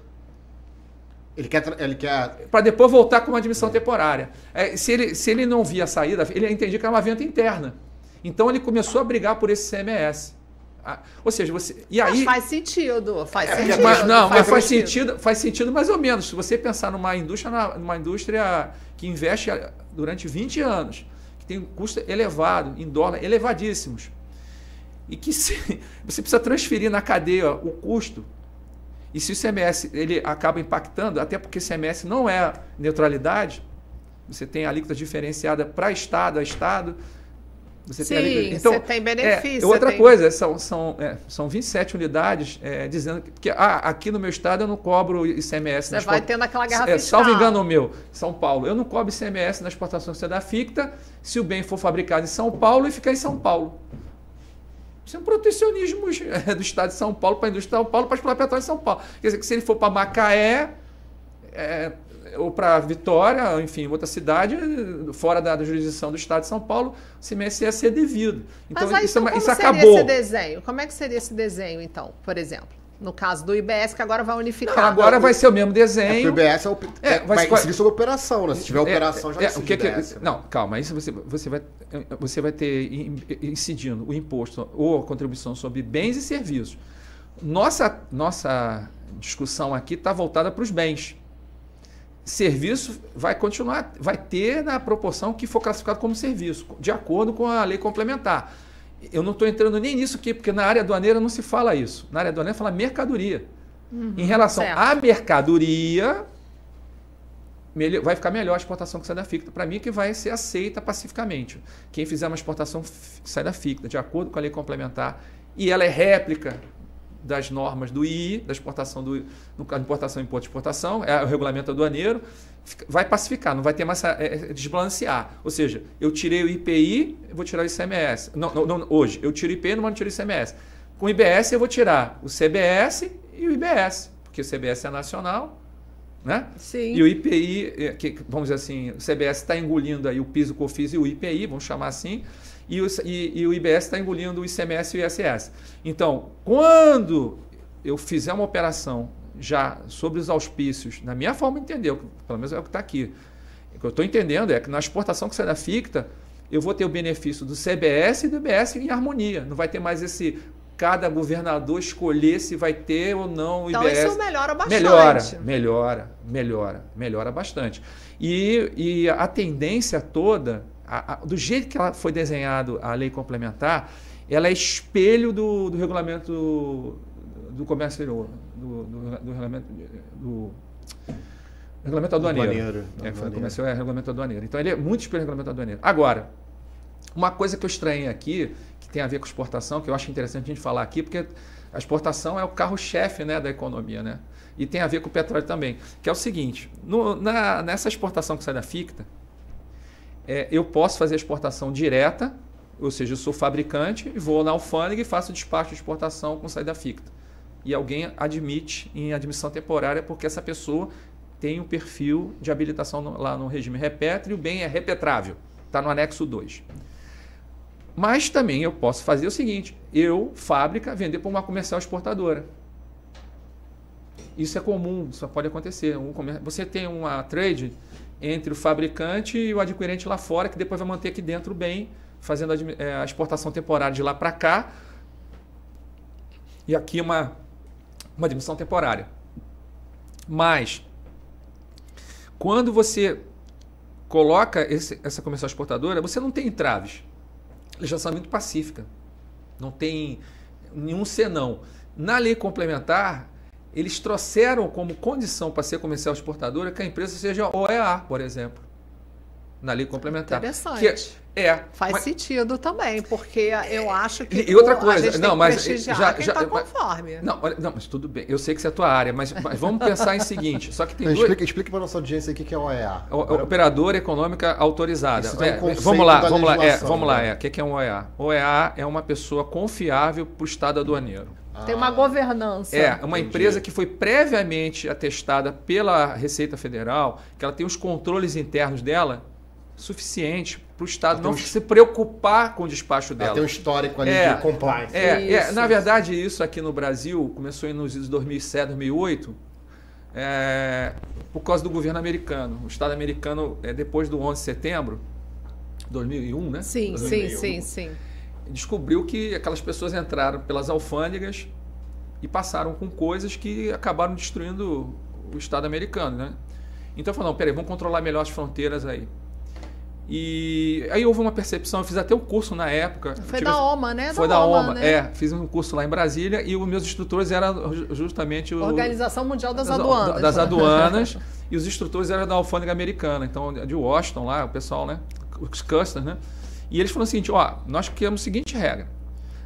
Ele quer...
Para depois voltar com uma admissão temporária. Se ele não via a saída, ele entendia que era uma venda interna. Então ele começou a brigar por esse ICMS. Ou seja, você... E aí,
mas faz sentido. Faz
sentido mais ou menos. Se você pensar numa indústria que investe durante 20 anos, que tem um custo elevado, em dólar, elevadíssimos, e que você precisa transferir na cadeia o custo. E se o ICMS ele acaba impactando, até porque o ICMS não é neutralidade, você tem a alíquota diferenciada para estado a estado. Você
tem benefício.
Outra coisa, são 27 unidades dizendo que aqui no meu estado eu não cobro ICMS.
Você vai tendo aquela guerra fiscal.
Salvo engano meu, São Paulo, eu não cobro ICMS na exportação de saída ficta se o bem for fabricado em São Paulo e ficar em São Paulo. Isso é um protecionismo do estado de São Paulo para a indústria de São Paulo para explorar petróleo em São Paulo. Quer dizer, que se ele for para Macaé ou para Vitória, enfim, outra cidade, fora da jurisdição do estado de São Paulo, o ICMS ia ser devido. Então,
mas aí,
isso
como
acabou.
Seria esse desenho? Como é que seria esse desenho, então, por exemplo? No caso do IBS, que agora vai unificar.
Não, agora vai ser o mesmo desenho.
O IBS vai incidir sobre operação, né? Se tiver operação, já vai
Não, calma. Isso você vai ter incidindo o imposto ou a contribuição sobre bens e serviços. Nossa discussão aqui está voltada para os bens. Serviço vai continuar, vai ter na proporção que for classificado como serviço, de acordo com a lei complementar. Eu não estou entrando nem nisso aqui, porque na área aduaneira não se fala isso. Na área aduaneira fala mercadoria. Em relação à mercadoria, vai ficar melhor a exportação que sai da ficta. Para mim, que vai ser aceita pacificamente. Quem fizer uma exportação sai da ficta, de acordo com a lei complementar, e ela é réplica das normas do II, da exportação importação, imposto de exportação, é o regulamento aduaneiro, vai pacificar, não vai ter mais desbalancear. Ou seja, eu tirei o IPI, eu vou tirar o ICMS. Não, hoje, eu tiro o IPI, não tiro o ICMS. Com o IBS, eu vou tirar o CBS e o IBS, porque o CBS é nacional, né?
Sim.
E o IPI, vamos dizer assim, o CBS está engolindo aí o PIS, o COFINS e o IPI, vamos chamar assim, e o IBS está engolindo o ICMS e o ISS. Então, quando eu fizer uma operação já sobre os auspícios, na minha forma de entender, pelo menos é o que está aqui, o que eu estou entendendo é que na exportação que sai da FICTA, eu vou ter o benefício do CBS e do IBS em harmonia. Não vai ter mais cada governador escolher se vai ter ou não o IBS.
Então isso melhora bastante.
Melhora bastante. E a tendência toda, do jeito que ela foi desenhado a lei complementar, ela é espelho do regulamento do comércio exterior, do regulamento aduaneiro. Regulamento aduaneiro. Então ele é muito espelho do regulamento aduaneiro. Agora, uma coisa que eu estranhei aqui, que tem a ver com exportação, que eu acho interessante a gente falar aqui, porque a exportação é o carro-chefe, né, da economia, né? E tem a ver com o petróleo também, que é o seguinte, nessa exportação que sai da FICTA, eu posso fazer a exportação direta, ou seja, eu sou fabricante, e vou na alfândega e faço o despacho de exportação com saída da FICTA. E alguém admite em admissão temporária porque essa pessoa tem um perfil de habilitação lá no regime repetro e o bem é repetrável, está no anexo 2. Mas também eu posso fazer o seguinte, fábrica, vender para uma comercial exportadora. Isso é comum, isso pode acontecer. Você tem uma trade entre o fabricante e o adquirente lá fora, que depois vai manter aqui dentro o bem, fazendo a exportação temporária de lá para cá, e aqui uma admissão temporária. Mas, quando você coloca essa comercial exportadora, você não tem entraves. Legislação é muito pacífica. Não tem nenhum senão. Na lei complementar, eles trouxeram como condição para ser comercial exportadora que a empresa seja OEA, por exemplo. Na lei complementar.
Interessante. Faz sentido também, porque eu acho que
e outra coisa,
a gente tem que prestigiar quem está conforme.
Não, mas tudo bem. Eu sei que isso é a tua área, mas vamos pensar em seguinte. Só que tem
explica para a nossa audiência o que é OEA.
Operadora Econômica Autorizada. Vamos lá. O que é um OEA? OEA é uma pessoa confiável para o Estado aduaneiro.
Tem uma governança.
Uma empresa que foi previamente atestada pela Receita Federal, que ela tem os controles internos dela suficiente para o Estado não se preocupar com o despacho dela.
Tem um histórico ali de compliance.
Na verdade, isso aqui no Brasil começou nos anos 2007, 2008, por causa do governo americano. O Estado americano, depois do 11 de setembro de 2001, né?
Sim.
Descobriu que aquelas pessoas entraram pelas alfândegas e passaram com coisas que acabaram destruindo o Estado americano, né? Então falou, peraí, vamos controlar melhor as fronteiras aí. E aí houve uma percepção, eu fiz até um curso na época.
Foi da OMA, né?
Foi da OMA, né? Fiz um curso lá em Brasília e os meus instrutores eram justamente
Organização Mundial das Aduanas.
Das aduanas, e os instrutores eram da alfândega americana, então de Washington lá, o pessoal, né? Os customs, né? E eles falaram o seguinte, nós criamos a seguinte regra,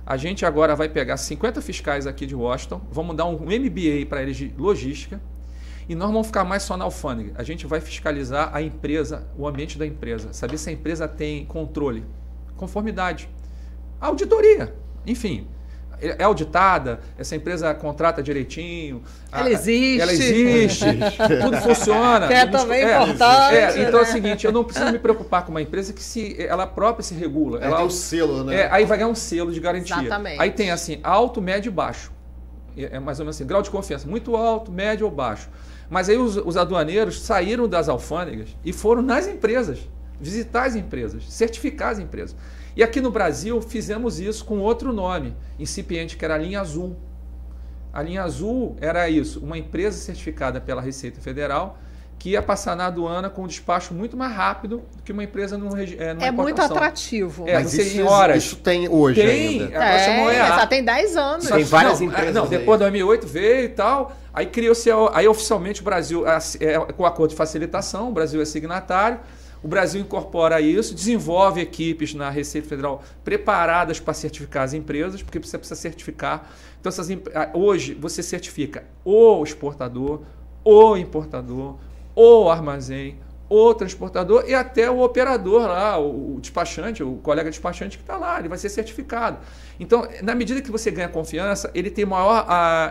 a gente agora vai pegar 50 fiscais aqui de Washington, vamos dar um MBA para eles de logística, e nós vamos ficar mais só na alfândega. A gente vai fiscalizar a empresa, o ambiente da empresa, saber se a empresa tem controle, conformidade, auditoria, enfim, é auditada, essa empresa contrata direitinho.
Ela existe,
tudo funciona.
Que é também importante.
Então é o seguinte, eu não preciso me preocupar com uma empresa que ela própria se regula.
Ela tem um selo, né?
Aí vai ganhar um selo de garantia.
Exatamente.
Aí tem assim, alto, médio e baixo. É mais ou menos assim, grau de confiança, muito alto, médio ou baixo. Mas aí os aduaneiros saíram das alfândegas e foram nas empresas, visitar as empresas, certificar as empresas. E aqui no Brasil fizemos isso com outro nome, incipiente, que era a linha azul. A linha azul era isso, uma empresa certificada pela Receita Federal que ia passar na aduana com um despacho muito mais rápido do que uma empresa numa
muito atrativo.
Mas isso tem hoje ainda.
Já tem 10 anos.
Tem várias empresas.
Depois de 2008 veio e tal, aí criou-se, aí oficialmente o Brasil, com o acordo de facilitação, o Brasil é signatário, O Brasil incorpora isso, desenvolve equipes na Receita Federal preparadas para certificar as empresas, porque você precisa certificar. Então, hoje, você certifica o exportador, o importador, o armazém, o transportador e até o operador lá, o despachante, o colega despachante que está lá, ele vai ser certificado. Então, na medida que você ganha confiança, ele tem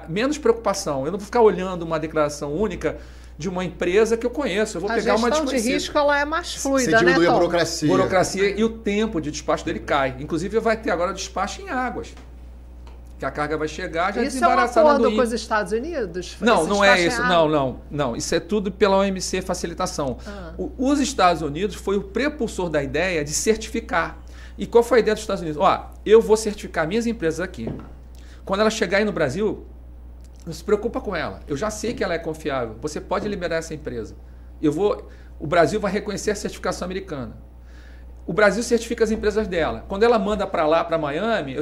menos preocupação. Eu não vou ficar olhando uma declaração única de uma empresa que eu conheço. Eu vou pegar uma
desconhecida. A gestão de risco ela é mais fluida,
você diminui a burocracia.
Burocracia e o tempo de despacho dele cai. Inclusive, vai ter agora despacho em águas. Que a carga vai chegar já desembaraçada.
Isso é um acordo com os Estados Unidos?
Não, não é isso. Não. Isso é tudo pela OMC Facilitação. Os Estados Unidos foi o prepulsor da ideia de certificar. E qual foi a ideia dos Estados Unidos? Eu vou certificar minhas empresas aqui. Quando ela chegar aí no Brasil, não se preocupa com ela. Eu já sei que ela é confiável. Você pode liberar essa empresa. O Brasil vai reconhecer a certificação americana. O Brasil certifica as empresas dela. Quando ela manda para lá, para Miami,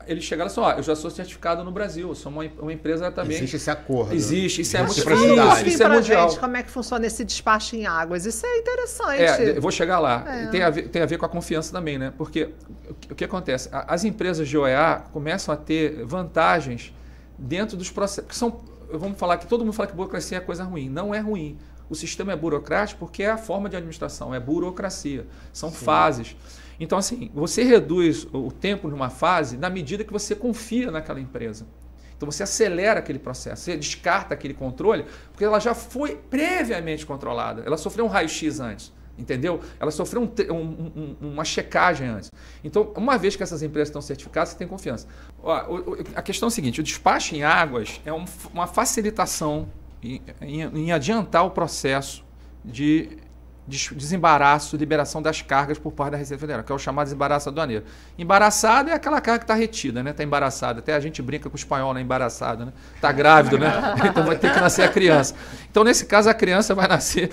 eles chegaram assim, eu já sou certificado no Brasil, eu sou uma empresa também.
Existe esse acordo.
Existe, isso é muito
difícil, isso é mundial. Gente, como é que funciona esse despacho em águas? Isso é interessante.
Eu vou chegar lá. Tem a ver com a confiança também, né? Porque o que acontece? As empresas de OEA começam a ter vantagens dentro dos processos. Vamos falar que todo mundo fala que burocracia é coisa ruim. Não é ruim. O sistema é burocrático porque é a forma de administração, é burocracia, são fases. Então, assim, você reduz o tempo numa fase na medida que você confia naquela empresa. Então, você acelera aquele processo, você descarta aquele controle, porque ela já foi previamente controlada. Ela sofreu um raio-x antes, entendeu? Ela sofreu uma checagem antes. Então, uma vez que essas empresas estão certificadas, você tem confiança. A questão é a seguinte, o despacho em águas é uma facilitação em adiantar o processo de desembaraço, liberação das cargas por parte da Receita Federal, que é o chamado desembaraço aduaneiro. Embaraçado é aquela carga que está retida, né? Está embaraçada. Até a gente brinca com o espanhol, né? Embaraçado, né? Está grávido, né? Então vai ter que nascer a criança. Então, nesse caso, a criança vai nascer,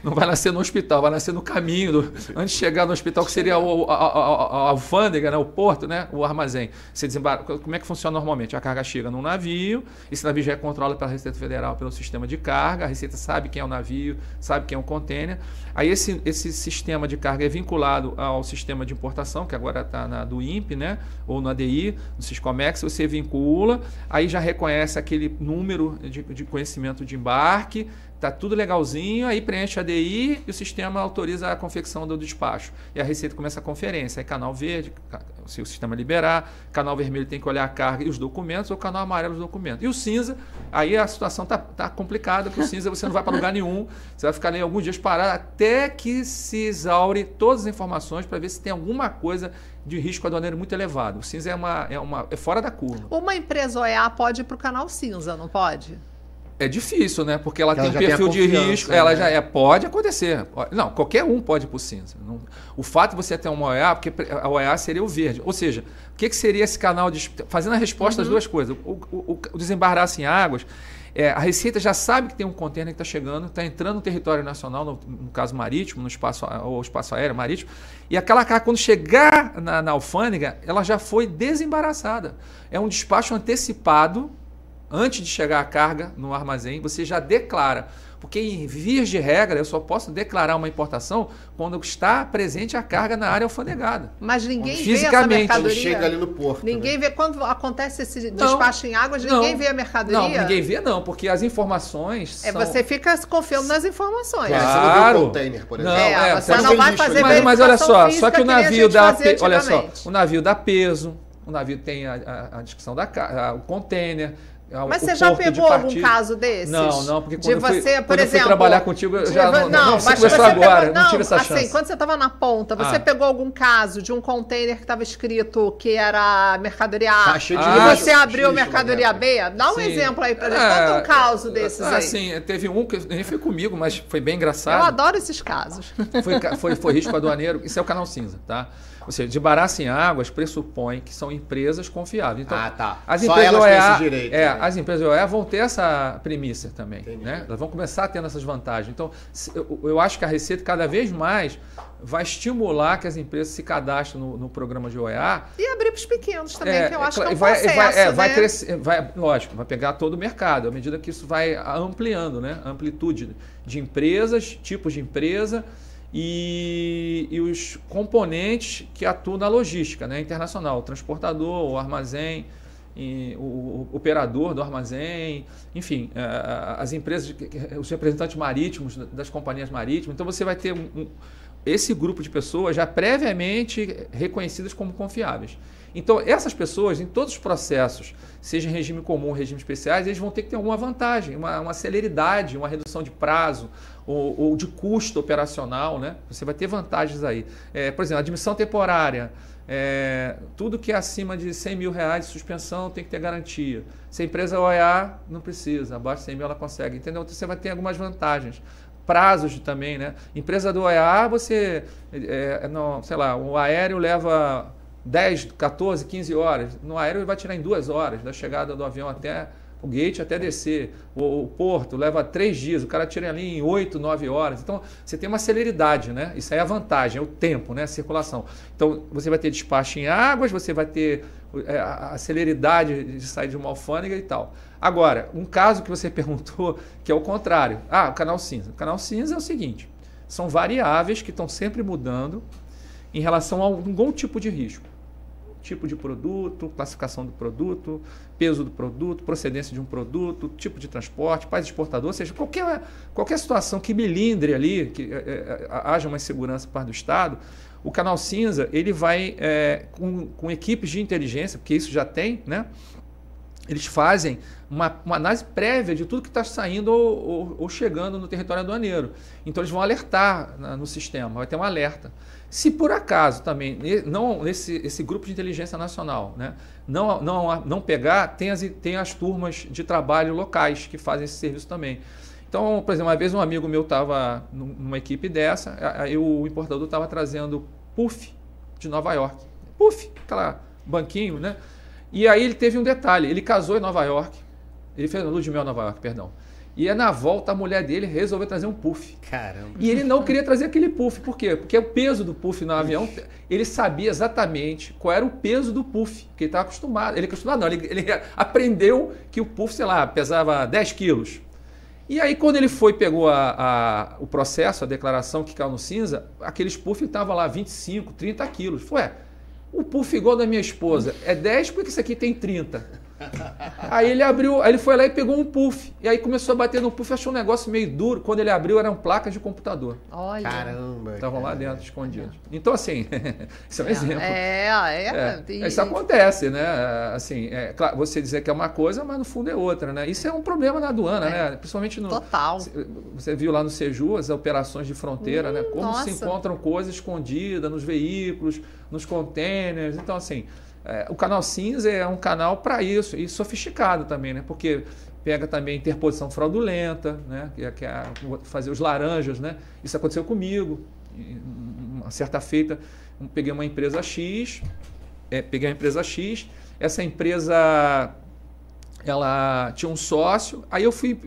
não vai nascer no hospital, vai nascer no caminho, antes de chegar no hospital, que seria a alfândega, né? O porto, né? O armazém. Você desembaraça. Como é que funciona normalmente? A carga chega num navio, esse navio já é controlado pela Receita Federal, pelo sistema de carga, a Receita sabe quem é o navio, sabe quem é o container. Aí esse sistema de carga é vinculado ao sistema de importação, que agora está do INPE, né? Ou no ADI, no Siscomex, você vincula, aí já reconhece aquele número de conhecimento de embarque, está tudo legalzinho, aí preenche a ADI e o sistema autoriza a confecção do despacho. E a Receita começa a conferência, aí canal verde, se o sistema liberar, canal vermelho tem que olhar a carga e os documentos, ou canal amarelo os documentos. E o cinza, aí a situação está complicada, porque o cinza você não vai para lugar nenhum, você vai ficar ali alguns dias parado até que se exaure todas as informações para ver se tem alguma coisa de risco aduaneiro muito elevado. O cinza é fora da curva.
Uma empresa OEA pode ir para o canal cinza, não pode?
É difícil, né? Porque ela tem um perfil de risco, ela já pode acontecer. Não, qualquer um pode ir para o cinza. Não, o fato de você ter uma OEA, porque a OEA seria o verde. Ou seja, o que seria esse canal de... Fazendo a resposta às duas coisas. O desembaraço em águas, a Receita já sabe que tem um container que está chegando, está entrando no território nacional, no caso marítimo, no espaço aéreo marítimo, e aquela carga, quando chegar na alfândega, ela já foi desembaraçada. É um despacho antecipado. Antes de chegar a carga no armazém, você já declara. Porque, em vias de regra, eu só posso declarar uma importação quando está presente a carga na área alfandegada.
Mas ninguém vê essa mercadoria.
Chega ali no porto.
Ninguém vê. Quando acontece esse despacho em águas, ninguém vê a mercadoria?
Não, ninguém vê não, porque as informações são...
Você fica confiando nas informações.
Claro.
Você não vê o container, por exemplo.
Você não vai fazer verificação
mas olha só que o navio dá...
Olha só,
o navio dá peso, o navio tem a descrição da carga, o container...
Mas você já pegou algum caso desses?
Não, porque quando
eu
fui trabalhar contigo, eu já não começou agora, não tive essa chance.
Assim, quando você estava na ponta, você pegou algum caso de um container que estava escrito que era mercadoria A e você abriu mercadoria B? Dá um exemplo aí pra gente. Conta um caso desses aí.
Sim, teve um que nem foi comigo, mas foi bem engraçado.
Eu adoro esses casos.
Foi risco aduaneiro, isso é o canal cinza, tá? Ou seja, de embaraço em águas pressupõe que são empresas confiáveis. Então, as empresas
elas têm esse direito.
As empresas OEA vão ter essa premissa também. Né? Elas vão começar tendo essas vantagens. Então, eu acho que a Receita cada vez mais vai estimular que as empresas se cadastrem no programa de OEA.
E abrir para os pequenos também, que eu acho que é um processo,
vai crescer, lógico, vai pegar todo o mercado, à medida que isso vai ampliando, né? A amplitude de empresas, tipos de empresa, e os componentes que atuam na logística, né, internacional, o transportador, o armazém, o operador do armazém, enfim, as empresas, os representantes marítimos das companhias marítimas. Então você vai ter esse grupo de pessoas já previamente reconhecidas como confiáveis. Então essas pessoas, em todos os processos, seja em regime comum ou regime especiais, eles vão ter que ter alguma vantagem, uma celeridade, uma redução de prazo ou de custo operacional, né? Você vai ter vantagens aí. Por exemplo, admissão temporária. Tudo que é acima de R$100 mil de suspensão tem que ter garantia. Se a empresa OEA, não precisa, abaixo de 100 mil ela consegue, entendeu? Então você vai ter algumas vantagens. Prazos também, né? Empresa do OEA, você, sei lá, o aéreo leva 10, 14, 15 horas. No aéreo ele vai tirar em 2 horas, da chegada do avião até o gate, até descer. O porto leva 3 dias, o cara tira ali em 8, 9 horas. Então, você tem uma celeridade, né? Isso aí é a vantagem, é o tempo, né? A circulação. Então, você vai ter despacho em águas, você vai ter a celeridade de sair de uma alfândega e tal. Agora, um caso que você perguntou, que é o contrário. O canal cinza. O canal cinza é o seguinte, são variáveis que estão sempre mudando em relação a algum tipo de risco. Tipo de produto, classificação do produto, peso do produto, procedência de um produto, tipo de transporte, país exportador, ou seja, qualquer situação que melindre ali, que haja uma insegurança por parte do Estado, o canal cinza ele vai com equipes de inteligência, porque isso já tem, né? Eles fazem uma análise prévia de tudo que está saindo ou chegando no território aduaneiro. Então eles vão alertar no sistema, vai ter um alerta. Se por acaso também esse grupo de inteligência nacional, né, não pegar, tem as turmas de trabalho locais que fazem esse serviço também. Então, por exemplo, uma vez um amigo meu estava numa equipe dessa, aí o importador estava trazendo puff de Nova York. Puff, aquela banquinho, né? E aí ele teve um detalhe, ele casou em Nova York, ele fez lua de mel em Nova York, perdão. E na volta a mulher dele resolveu trazer um puff.
Caramba.
E ele não queria trazer aquele puff. Por quê? Porque o peso do puff no avião, ele sabia exatamente qual era o peso do puff, porque ele estava acostumado. Ele aprendeu que o puff, sei lá, pesava 10 quilos. E aí quando ele foi, pegou o processo, a declaração que caiu no cinza, aqueles puff estavam lá 25, 30 quilos. O puff igual da minha esposa é 10, porque isso aqui tem 30. Aí ele foi lá e pegou um puff. E aí começou a bater no puff, achou um negócio meio duro. Quando ele abriu, eram placas de computador.
Olha.
Caramba.
Estavam lá dentro, escondidos. Então, assim, isso é um exemplo. Isso
E...
acontece, né? Assim, claro, você dizer que é uma coisa, mas no fundo é outra, né? Isso é um problema na aduana, né? Principalmente no...
Total.
Você viu lá no Seju as operações de fronteira, né? Como se encontram coisas escondidas nos veículos, nos containers. Então, assim... o canal cinza é um canal para isso, e sofisticado também, né? Porque pega também interposição fraudulenta, né? Que é fazer os laranjas, né? Isso aconteceu comigo. Uma certa feita, peguei uma empresa X, essa empresa ela tinha um sócio, aí eu fui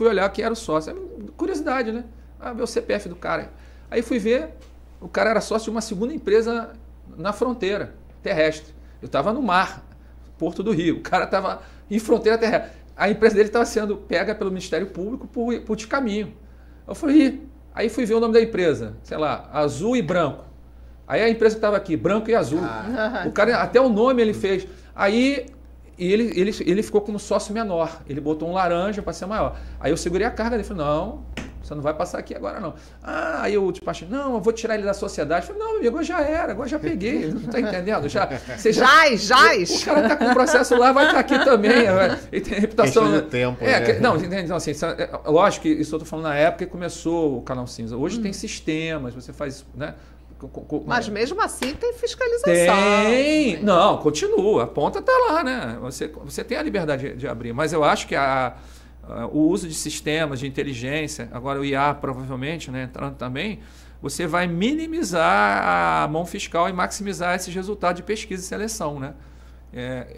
olhar quem era o sócio. Curiosidade, né? Ver o CPF do cara. Aí fui ver, o cara era sócio de uma segunda empresa na fronteira terrestre. Eu estava no mar, Porto do Rio. O cara estava em fronteira terrestre. A empresa dele estava sendo pega pelo Ministério Público por descaminho. Eu falei, aí fui ver o nome da empresa, sei lá, Azul e Branco. Aí a empresa que estava aqui, Branco e Azul. O cara, até o nome ele fez. Aí ele ficou como sócio menor. Ele botou um laranja para ser maior. Aí eu segurei a carga dele e falei, não, você não vai passar aqui agora não. Aí eu despachei, não, eu vou tirar ele da sociedade. Eu falei, não, amigo, agora já peguei, não está entendendo? Já. O cara está com o processo lá, vai estar aqui também. Ele tem reputação.
De tempo, né?
Não, então, assim, lógico que isso eu estou falando na época que começou o canal cinza. Hoje tem sistemas, você faz, né?
Mas mesmo assim tem fiscalização.
Tem. Não, continua. A ponta está lá, né? Você tem a liberdade de abrir, mas eu acho que o uso de sistemas de inteligência, agora o IA provavelmente, né, entrando também, você vai minimizar a mão fiscal e maximizar esses resultados de pesquisa e seleção, né?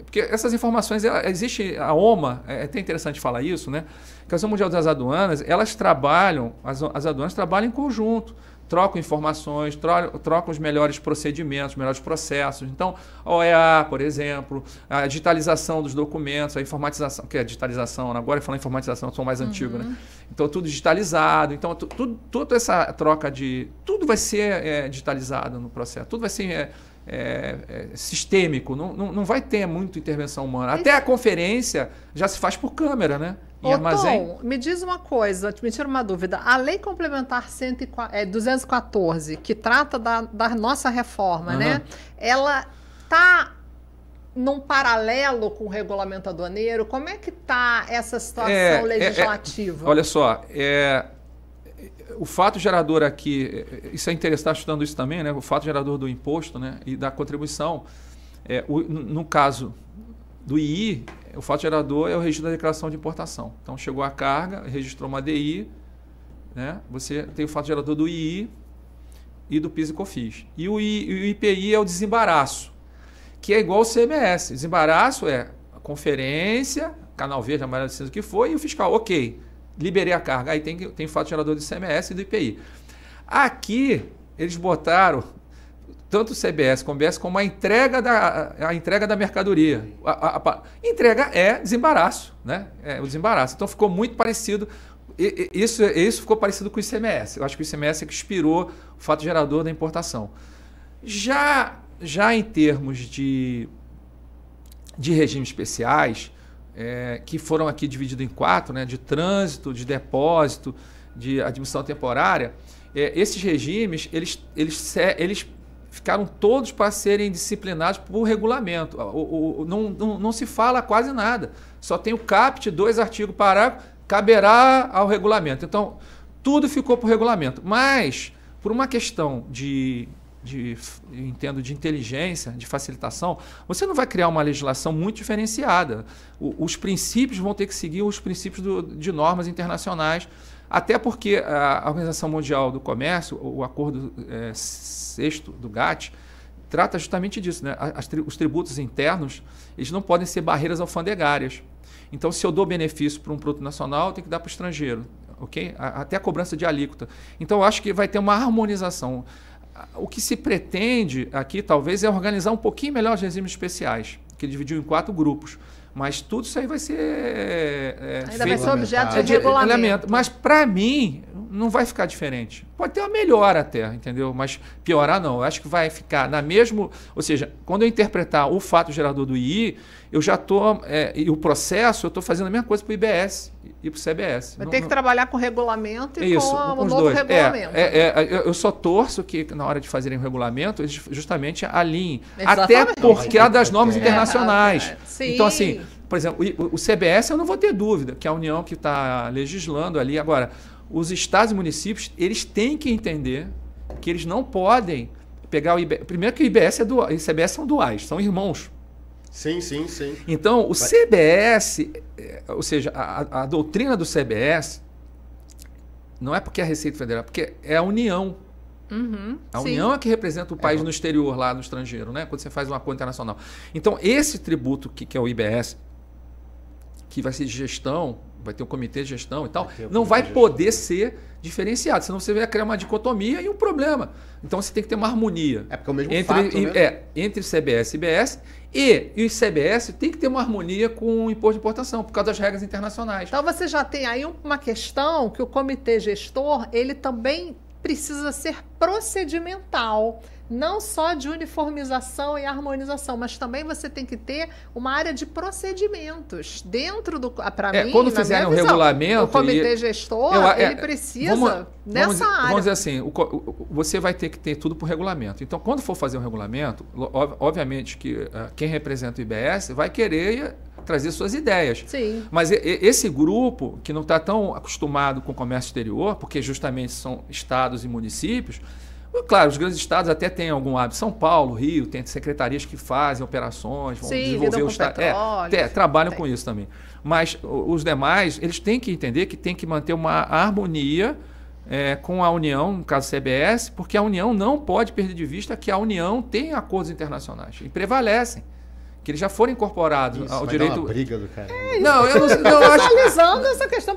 Porque essas informações, existe a OMA, é até interessante falar isso, né? Que a Organização Mundial das Aduanas, elas trabalham, as aduanas trabalham em conjunto. trocam informações, trocam os melhores procedimentos, os melhores processos. Então, a OEA, por exemplo, a digitalização dos documentos, a informatização, que é a digitalização, agora eu falo informatização, eu sou mais antigo, né? Então, tudo digitalizado. Então, toda essa troca tudo vai ser digitalizado no processo, tudo vai ser sistêmico, não vai ter muita intervenção humana. Até a conferência já se faz por câmera, né?
Tom, me diz uma coisa, me tira uma dúvida. A Lei Complementar 214, que trata da nossa reforma, né? Ela está num paralelo com o regulamento aduaneiro? Como é que está essa situação legislativa?
Olha só, o fato gerador aqui, isso é interessante, está estudando isso também, né? O fato gerador do imposto, né? E da contribuição, no caso do II, o fato gerador é o registro da declaração de importação. Então, chegou a carga, registrou uma DI, né? Você tem o fato gerador do II e do PIS e COFINS. E o IPI é o desembaraço, que é igual ao CMS. Desembaraço é a conferência, canal verde, amarelo, cinza, o que foi, e o fiscal. Ok, liberei a carga. Aí tem fato gerador do ICMS e do IPI. Aqui, eles botaram tanto o CBS como o BS como a entrega da mercadoria. A entrega é desembaraço, né? É o desembaraço. Então ficou muito parecido. Isso ficou parecido com o ICMS. Eu acho que o ICMS é que inspirou o fato gerador da importação. Já em termos de regimes especiais, que foram aqui divididos em 4, né? De trânsito, de depósito, de admissão temporária, esses regimes eles ficaram todos para serem disciplinados por regulamento. Não se fala quase nada. Só tem o caput, 2 artigos, parágrafo, caberá ao regulamento. Então, tudo ficou por regulamento. Mas, por uma questão de inteligência, de facilitação, você não vai criar uma legislação muito diferenciada. Os princípios vão ter que seguir os princípios de normas internacionais, até porque a Organização Mundial do Comércio, o acordo 6º do GATT, trata justamente disso, né? Os tributos internos, eles não podem ser barreiras alfandegárias. Então, se eu dou benefício para um produto nacional, eu tenho que dar para o estrangeiro, ok? Até a cobrança de alíquota. Então, eu acho que vai ter uma harmonização. O que se pretende aqui, talvez, é organizar um pouquinho melhor os regimes especiais, que ele dividiu em 4 grupos. Mas tudo isso aí vai ser
ainda vai ser objeto de regulamento.
Mas, para mim, não vai ficar diferente. Pode ter uma melhora até, entendeu? Mas piorar não. Eu acho que vai ficar na mesma... Ou seja, quando eu interpretar o fato gerador do II, eu já estou... e o processo, eu estou fazendo a mesma coisa para o IBS e para o CBS.
Vai ter que trabalhar com regulamento e com o novo regulamento.
Eu só torço que, na hora de fazerem o regulamento, eles justamente alinhem. Exatamente. Até porque é das normas internacionais. Então, assim, por exemplo, o CBS eu não vou ter dúvida, que é a União que está legislando ali. Agora, os estados e municípios, eles têm que entender que eles não podem pegar o IBS. Primeiro que o IBS e o CBS são duais, são irmãos.
Sim.
Então, o CBS, ou seja, a doutrina do CBS, não é porque é a Receita Federal, porque é a União. A União é que representa o país no exterior, lá no estrangeiro, né? Quando você faz um acordo internacional. Então, esse tributo que é o IBS, que vai ser de gestão, vai ter um comitê de gestão e tal, não vai poder ser diferenciado, senão você vai criar uma dicotomia e um problema. Então você tem que ter uma harmonia.
É porque é o mesmo fato, né?
Entre CBS e IBS, e o CBS tem que ter uma harmonia com o imposto de importação, por causa das regras internacionais.
Então você já tem aí uma questão que o comitê gestor, ele também precisa ser procedimental. Não só de uniformização e harmonização, mas também você tem que ter uma área de procedimentos dentro do... Para mim,
quando fizerem um regulamento...
O comitê gestor, ele precisa nessa área.
Vamos dizer assim, você vai ter que ter tudo por regulamento. Então, quando for fazer um regulamento, obviamente que quem representa o IBS vai querer trazer suas ideias.
Sim.
Mas esse grupo, que não está tão acostumado com o comércio exterior, porque justamente são estados e municípios... Claro, os grandes estados até têm algum hábito. São Paulo, Rio, tem secretarias que fazem operações, vão desenvolver o estado. Trabalham com isso também. Mas os demais, eles têm que entender que tem que manter uma harmonia com a União, no caso CBS, porque a União não pode perder de vista que a União tem acordos internacionais e prevalecem. que eles já foram incorporados
Isso,
ao
vai
direito.
Dar uma briga do cara.
Não, eu não acho.
Analisando essa questão.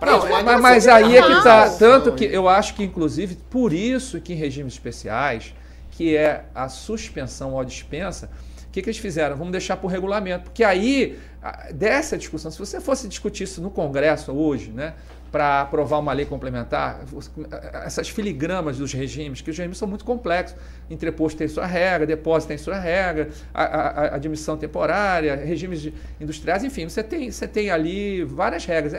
Mas aí é que está. Tanto que eu acho que, inclusive, por isso que em regimes especiais, que é a suspensão ou a dispensa, o que eles fizeram? Vamos deixar por regulamento. Porque aí, dessa discussão, se você fosse discutir isso no Congresso hoje, né? Para aprovar uma lei complementar, essas filigramas dos regimes, que os regimes são muito complexos. Entreposto tem sua regra, depósito tem sua regra, a admissão temporária, regimes industriais, enfim, você tem ali várias regras.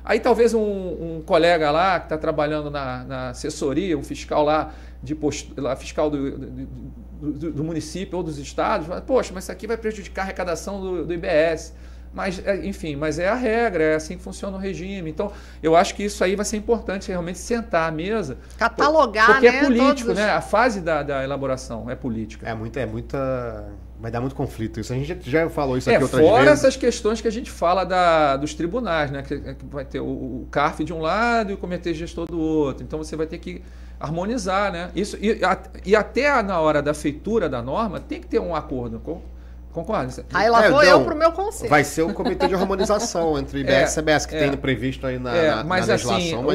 Aí talvez um colega lá que está trabalhando na assessoria, um fiscal lá, fiscal do município ou dos estados, fala, poxa, mas isso aqui vai prejudicar a arrecadação do IBS. Mas, enfim, mas é a regra, é assim que funciona o regime. Então, eu acho que isso aí vai ser importante, realmente sentar à mesa.
Catalogar,
porque é político, né? A fase da elaboração é política.
É muita... Vai dar muito conflito isso. A gente já falou isso aqui outras vezes.
Fora essas questões que a gente fala dos tribunais, né? Que vai ter o CARF de um lado e o comitê gestor do outro. Então, você vai ter que harmonizar, né? Isso, e até na hora da feitura da norma, tem que ter um acordo. Concorda?
Aí lá vou eu pro meu conselho.
Vai ser o comitê de harmonização entre IBS e CBS, que tem previsto aí na legislação.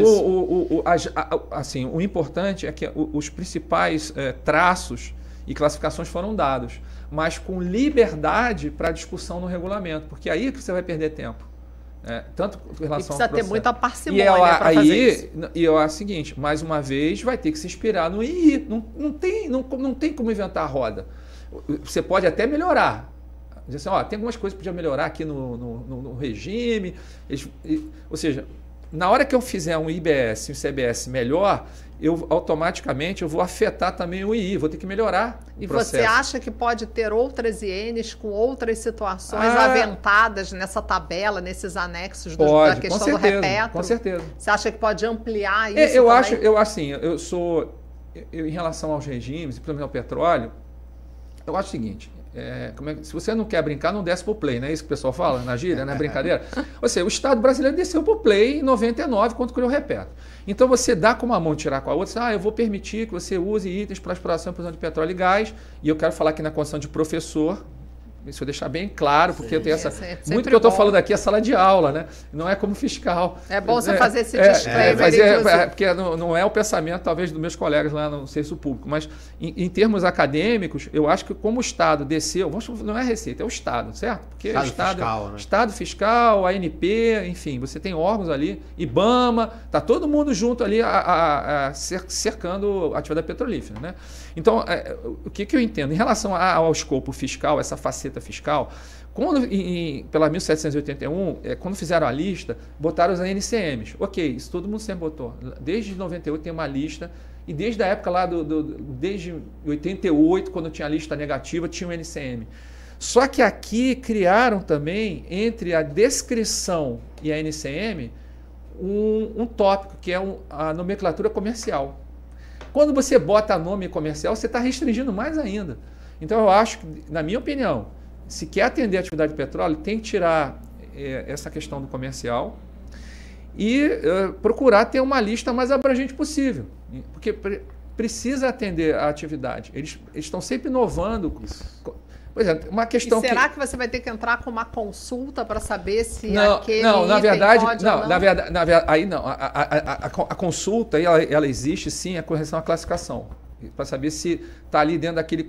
O importante é que os principais traços e classificações foram dados, mas com liberdade para discussão no regulamento, porque aí que você vai perder tempo. Tanto com relação
e precisa ter muita parcimônia para fazer isso.
E é o seguinte, mais uma vez, vai ter que se inspirar no II. Não tem como inventar a roda. Você pode até melhorar. Dizer assim, tem algumas coisas que podia melhorar aqui no regime. Ou seja, na hora que eu fizer um IBS e um CBS melhor, automaticamente eu vou afetar também o II, vou ter que melhorar o processo.
Você acha que pode ter outras INs com outras situações aventadas nessa tabela, nesses anexos da questão do repetro?
Com certeza.
Você acha que pode ampliar isso
Em relação aos regimes, principalmente ao petróleo, eu acho o seguinte, se você não quer brincar, não desce pro play, não é isso que o pessoal fala na gíria, não é brincadeira? Ou seja, o Estado brasileiro desceu pro play em 99, quando criou o repetro. Então você dá com uma mão, tirar com a outra, eu vou permitir que você use itens para exploração e produção de petróleo e gás, e eu quero falar aqui na condição de professor, isso eu deixar bem claro, porque eu tenho muito que eu estou falando aqui é sala de aula, né? Não é como fiscal.
É bom você fazer esse disclaimer.
Porque não é o pensamento, talvez, dos meus colegas lá no serviço público, mas em termos acadêmicos, eu acho que como o Estado desceu, não é a Receita, é o Estado, certo? Porque Estado fiscal, ANP, enfim, você tem órgãos ali, IBAMA, está todo mundo junto ali cercando a atividade petrolífera, né? Então, o que eu entendo? Em relação ao escopo fiscal, essa faceta fiscal, pela 1781, quando fizeram a lista, botaram os NCMs. Ok, isso todo mundo sempre botou. Desde 98 tem uma lista, e desde a época lá, desde 88, quando tinha a lista negativa, tinha o NCM. Só que aqui criaram também, entre a descrição e a NCM, um tópico, que é a nomenclatura comercial. Quando você bota nome comercial, você está restringindo mais ainda. Então, eu acho que, na minha opinião, se quer atender a atividade de petróleo, tem que tirar essa questão do comercial e procurar ter uma lista mais abrangente possível. Porque precisa atender a atividade. Eles estão sempre inovando. Por exemplo, uma questão
será que você vai ter que entrar com uma consulta para saber se
na verdade, aí não. A consulta ela existe sim, a correção à classificação. Para saber se está ali dentro daquele...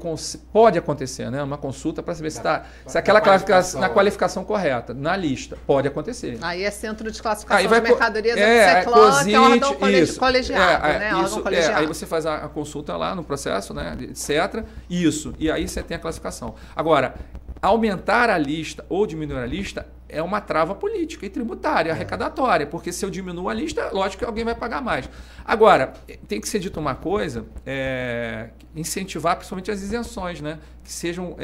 Pode acontecer, né? Uma consulta para saber se está aquela classificação na qualificação correta, na lista. Pode acontecer.
Aí é Centro de Classificação de Mercadorias, que é órgão colegiado, né?
Órgão colegiado. Aí você faz a consulta lá no processo, né? Etc. Isso. E aí você tem a classificação. Agora, aumentar a lista ou diminuir a lista é uma trava política e tributária, arrecadatória, porque se eu diminuo a lista, lógico que alguém vai pagar mais. Agora, tem que ser dito uma coisa, incentivar principalmente as isenções, né? Que sejam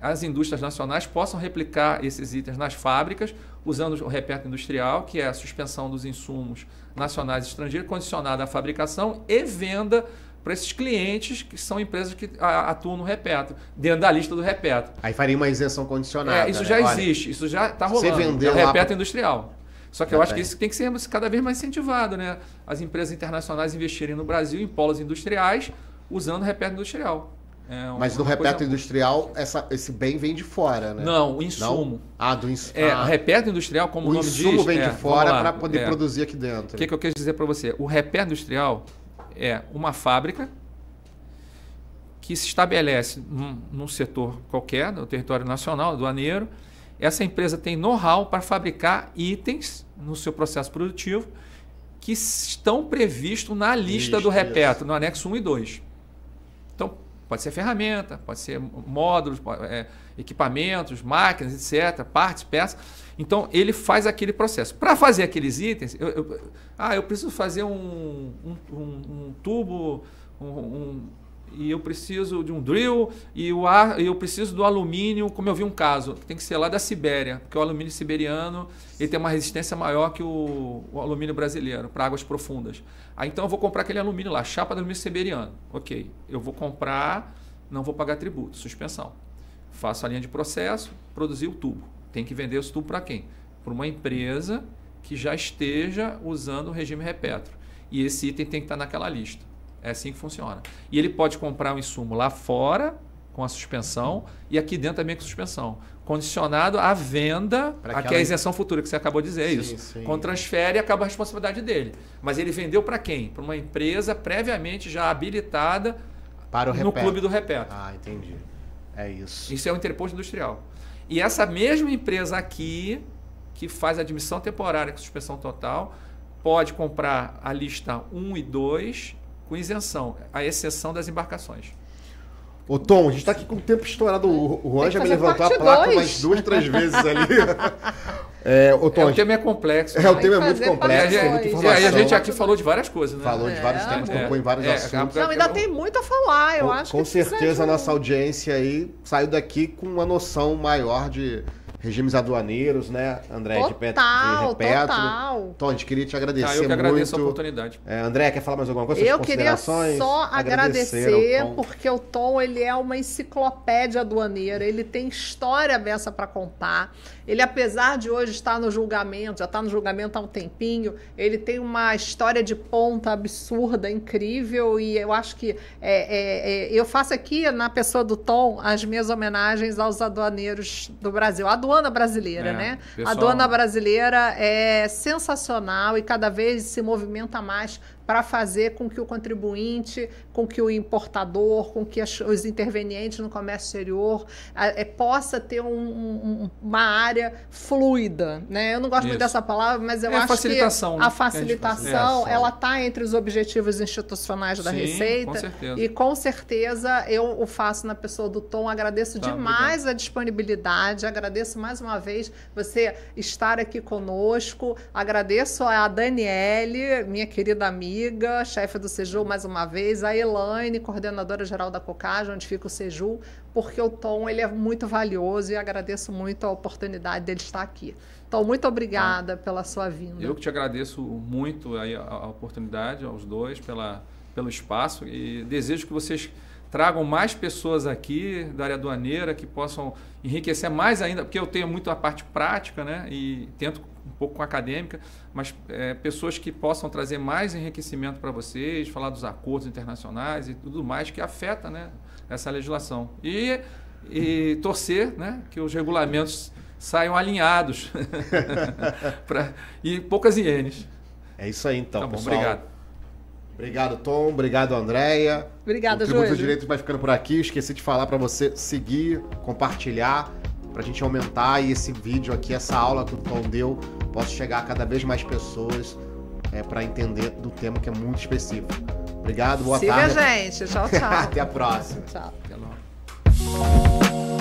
as indústrias nacionais possam replicar esses itens nas fábricas, usando o repetro industrial, que é a suspensão dos insumos nacionais e estrangeiros, condicionada à fabricação e venda para esses clientes que são empresas que atuam no repetro, dentro da lista do repetro.
Aí faria uma isenção condicionada.
Isso já existe, isso já está rolando. É o repetro industrial. Só que eu acho que isso tem que ser cada vez mais incentivado, né? As empresas internacionais investirem no Brasil em polos industriais usando repetro industrial.
Mas no reperto industrial, esse bem vem de fora, né?
Não, o insumo.
Do insumo.
O reperto industrial, como o nome diz...
O insumo vem de fora para poder produzir aqui dentro.
O que eu quero dizer para você? O reperto industrial é uma fábrica que se estabelece num setor qualquer, no território nacional, aduaneiro. Essa empresa tem know-how para fabricar itens no seu processo produtivo que estão previstos na lista do reperto, no anexo 1 e 2. Então, pode ser ferramenta, pode ser módulos, equipamentos, máquinas, etc., partes, peças. Então, ele faz aquele processo. Para fazer aqueles itens, eu preciso fazer um tubo, e eu preciso de um drill, e eu preciso do alumínio, como eu vi um caso, que tem que ser lá da Sibéria, porque o alumínio siberiano ele tem uma resistência maior que o alumínio brasileiro, para águas profundas. Então eu vou comprar aquele alumínio lá, chapa de alumínio siberiano. Ok, eu vou comprar, não vou pagar tributo, suspensão. Faço a linha de processo, produzir o tubo. Tem que vender esse tubo para quem? Para uma empresa que já esteja usando o regime Repetro. E esse item tem que estar naquela lista. É assim que funciona. E ele pode comprar um insumo lá fora, com a suspensão, e aqui dentro também com suspensão. Condicionado à venda, aqui é a isenção futura, que você acabou de dizer, isso. Sim. Quando transfere, acaba a responsabilidade dele. Mas ele vendeu para quem? Para uma empresa previamente já habilitada no clube do Repetro.
Entendi. É isso.
Isso é o interposto industrial. E essa mesma empresa aqui, que faz admissão temporária com suspensão total, pode comprar a lista 1 e 2 com isenção, a exceção das embarcações.
Ô Tom, a gente está aqui com o tempo estourado. O Juan já me levantou a placa umas 2, 3 vezes ali.
O tema é complexo.
O tema é muito complexo, tem muita informação.
E a gente aqui falou de várias coisas, né?
Falou de vários temas, tocou em vários assuntos.
Não, ainda tem muito a falar, eu acho.
Com certeza a nossa audiência aí saiu daqui com uma noção maior de regimes aduaneiros, né, André? De Repetro. Então, a gente queria te agradecer muito.
Eu que agradeço a oportunidade.
André, quer falar mais alguma coisa?
Eu queria só agradecer, porque o Tom, ele é uma enciclopédia aduaneira, ele tem história dessa para contar. Ele, apesar de hoje estar no julgamento, já está no julgamento há um tempinho, ele tem uma história de ponta absurda, incrível, e eu acho que eu faço aqui, na pessoa do Tom, as minhas homenagens aos aduaneiros do Brasil. A aduana brasileira, né? Pessoal... A aduana brasileira é sensacional e cada vez se movimenta mais para fazer com que o contribuinte, com que o importador, com que os intervenientes no comércio exterior possa ter uma área fluida, né? Eu não gosto muito dessa palavra, mas eu acho que a facilitação, ela está entre os objetivos institucionais da Receita.
Com certeza.
E com certeza eu o faço na pessoa do Tom. Agradeço demais a disponibilidade, agradeço mais uma vez você estar aqui conosco, agradeço a Daniele, minha querida amiga, chefe do Seju mais uma vez, a Elaine, coordenadora geral da Cocage, onde fica o Seju, porque o Tom ele é muito valioso e agradeço muito a oportunidade dele estar aqui. Então, muito obrigada pela sua vinda.
Eu que te agradeço muito aí a oportunidade, aos dois, pelo espaço, e desejo que vocês tragam mais pessoas aqui da área aduaneira que possam enriquecer mais ainda, porque eu tenho muito a parte prática, né, e tento um pouco com a acadêmica, mas pessoas que possam trazer mais enriquecimento para vocês, falar dos acordos internacionais e tudo mais que afeta, né, essa legislação. E torcer, né, que os regulamentos saiam alinhados e poucas ienes.
É isso aí, então,
tá bom,
pessoal.
Obrigado.
Obrigado, Tom. Obrigado, Andréia.
Obrigada,
Júlio. O Tributo dos Direitos vai ficando por aqui. Esqueci de falar para você seguir, compartilhar, para a gente aumentar e esse vídeo aqui, essa aula que o Tom deu, possa chegar a cada vez mais pessoas para entender do tema que é muito específico. Obrigado, boa tarde.
Siga a gente. Tchau, tchau.
Até a próxima.
Tchau.
Até logo.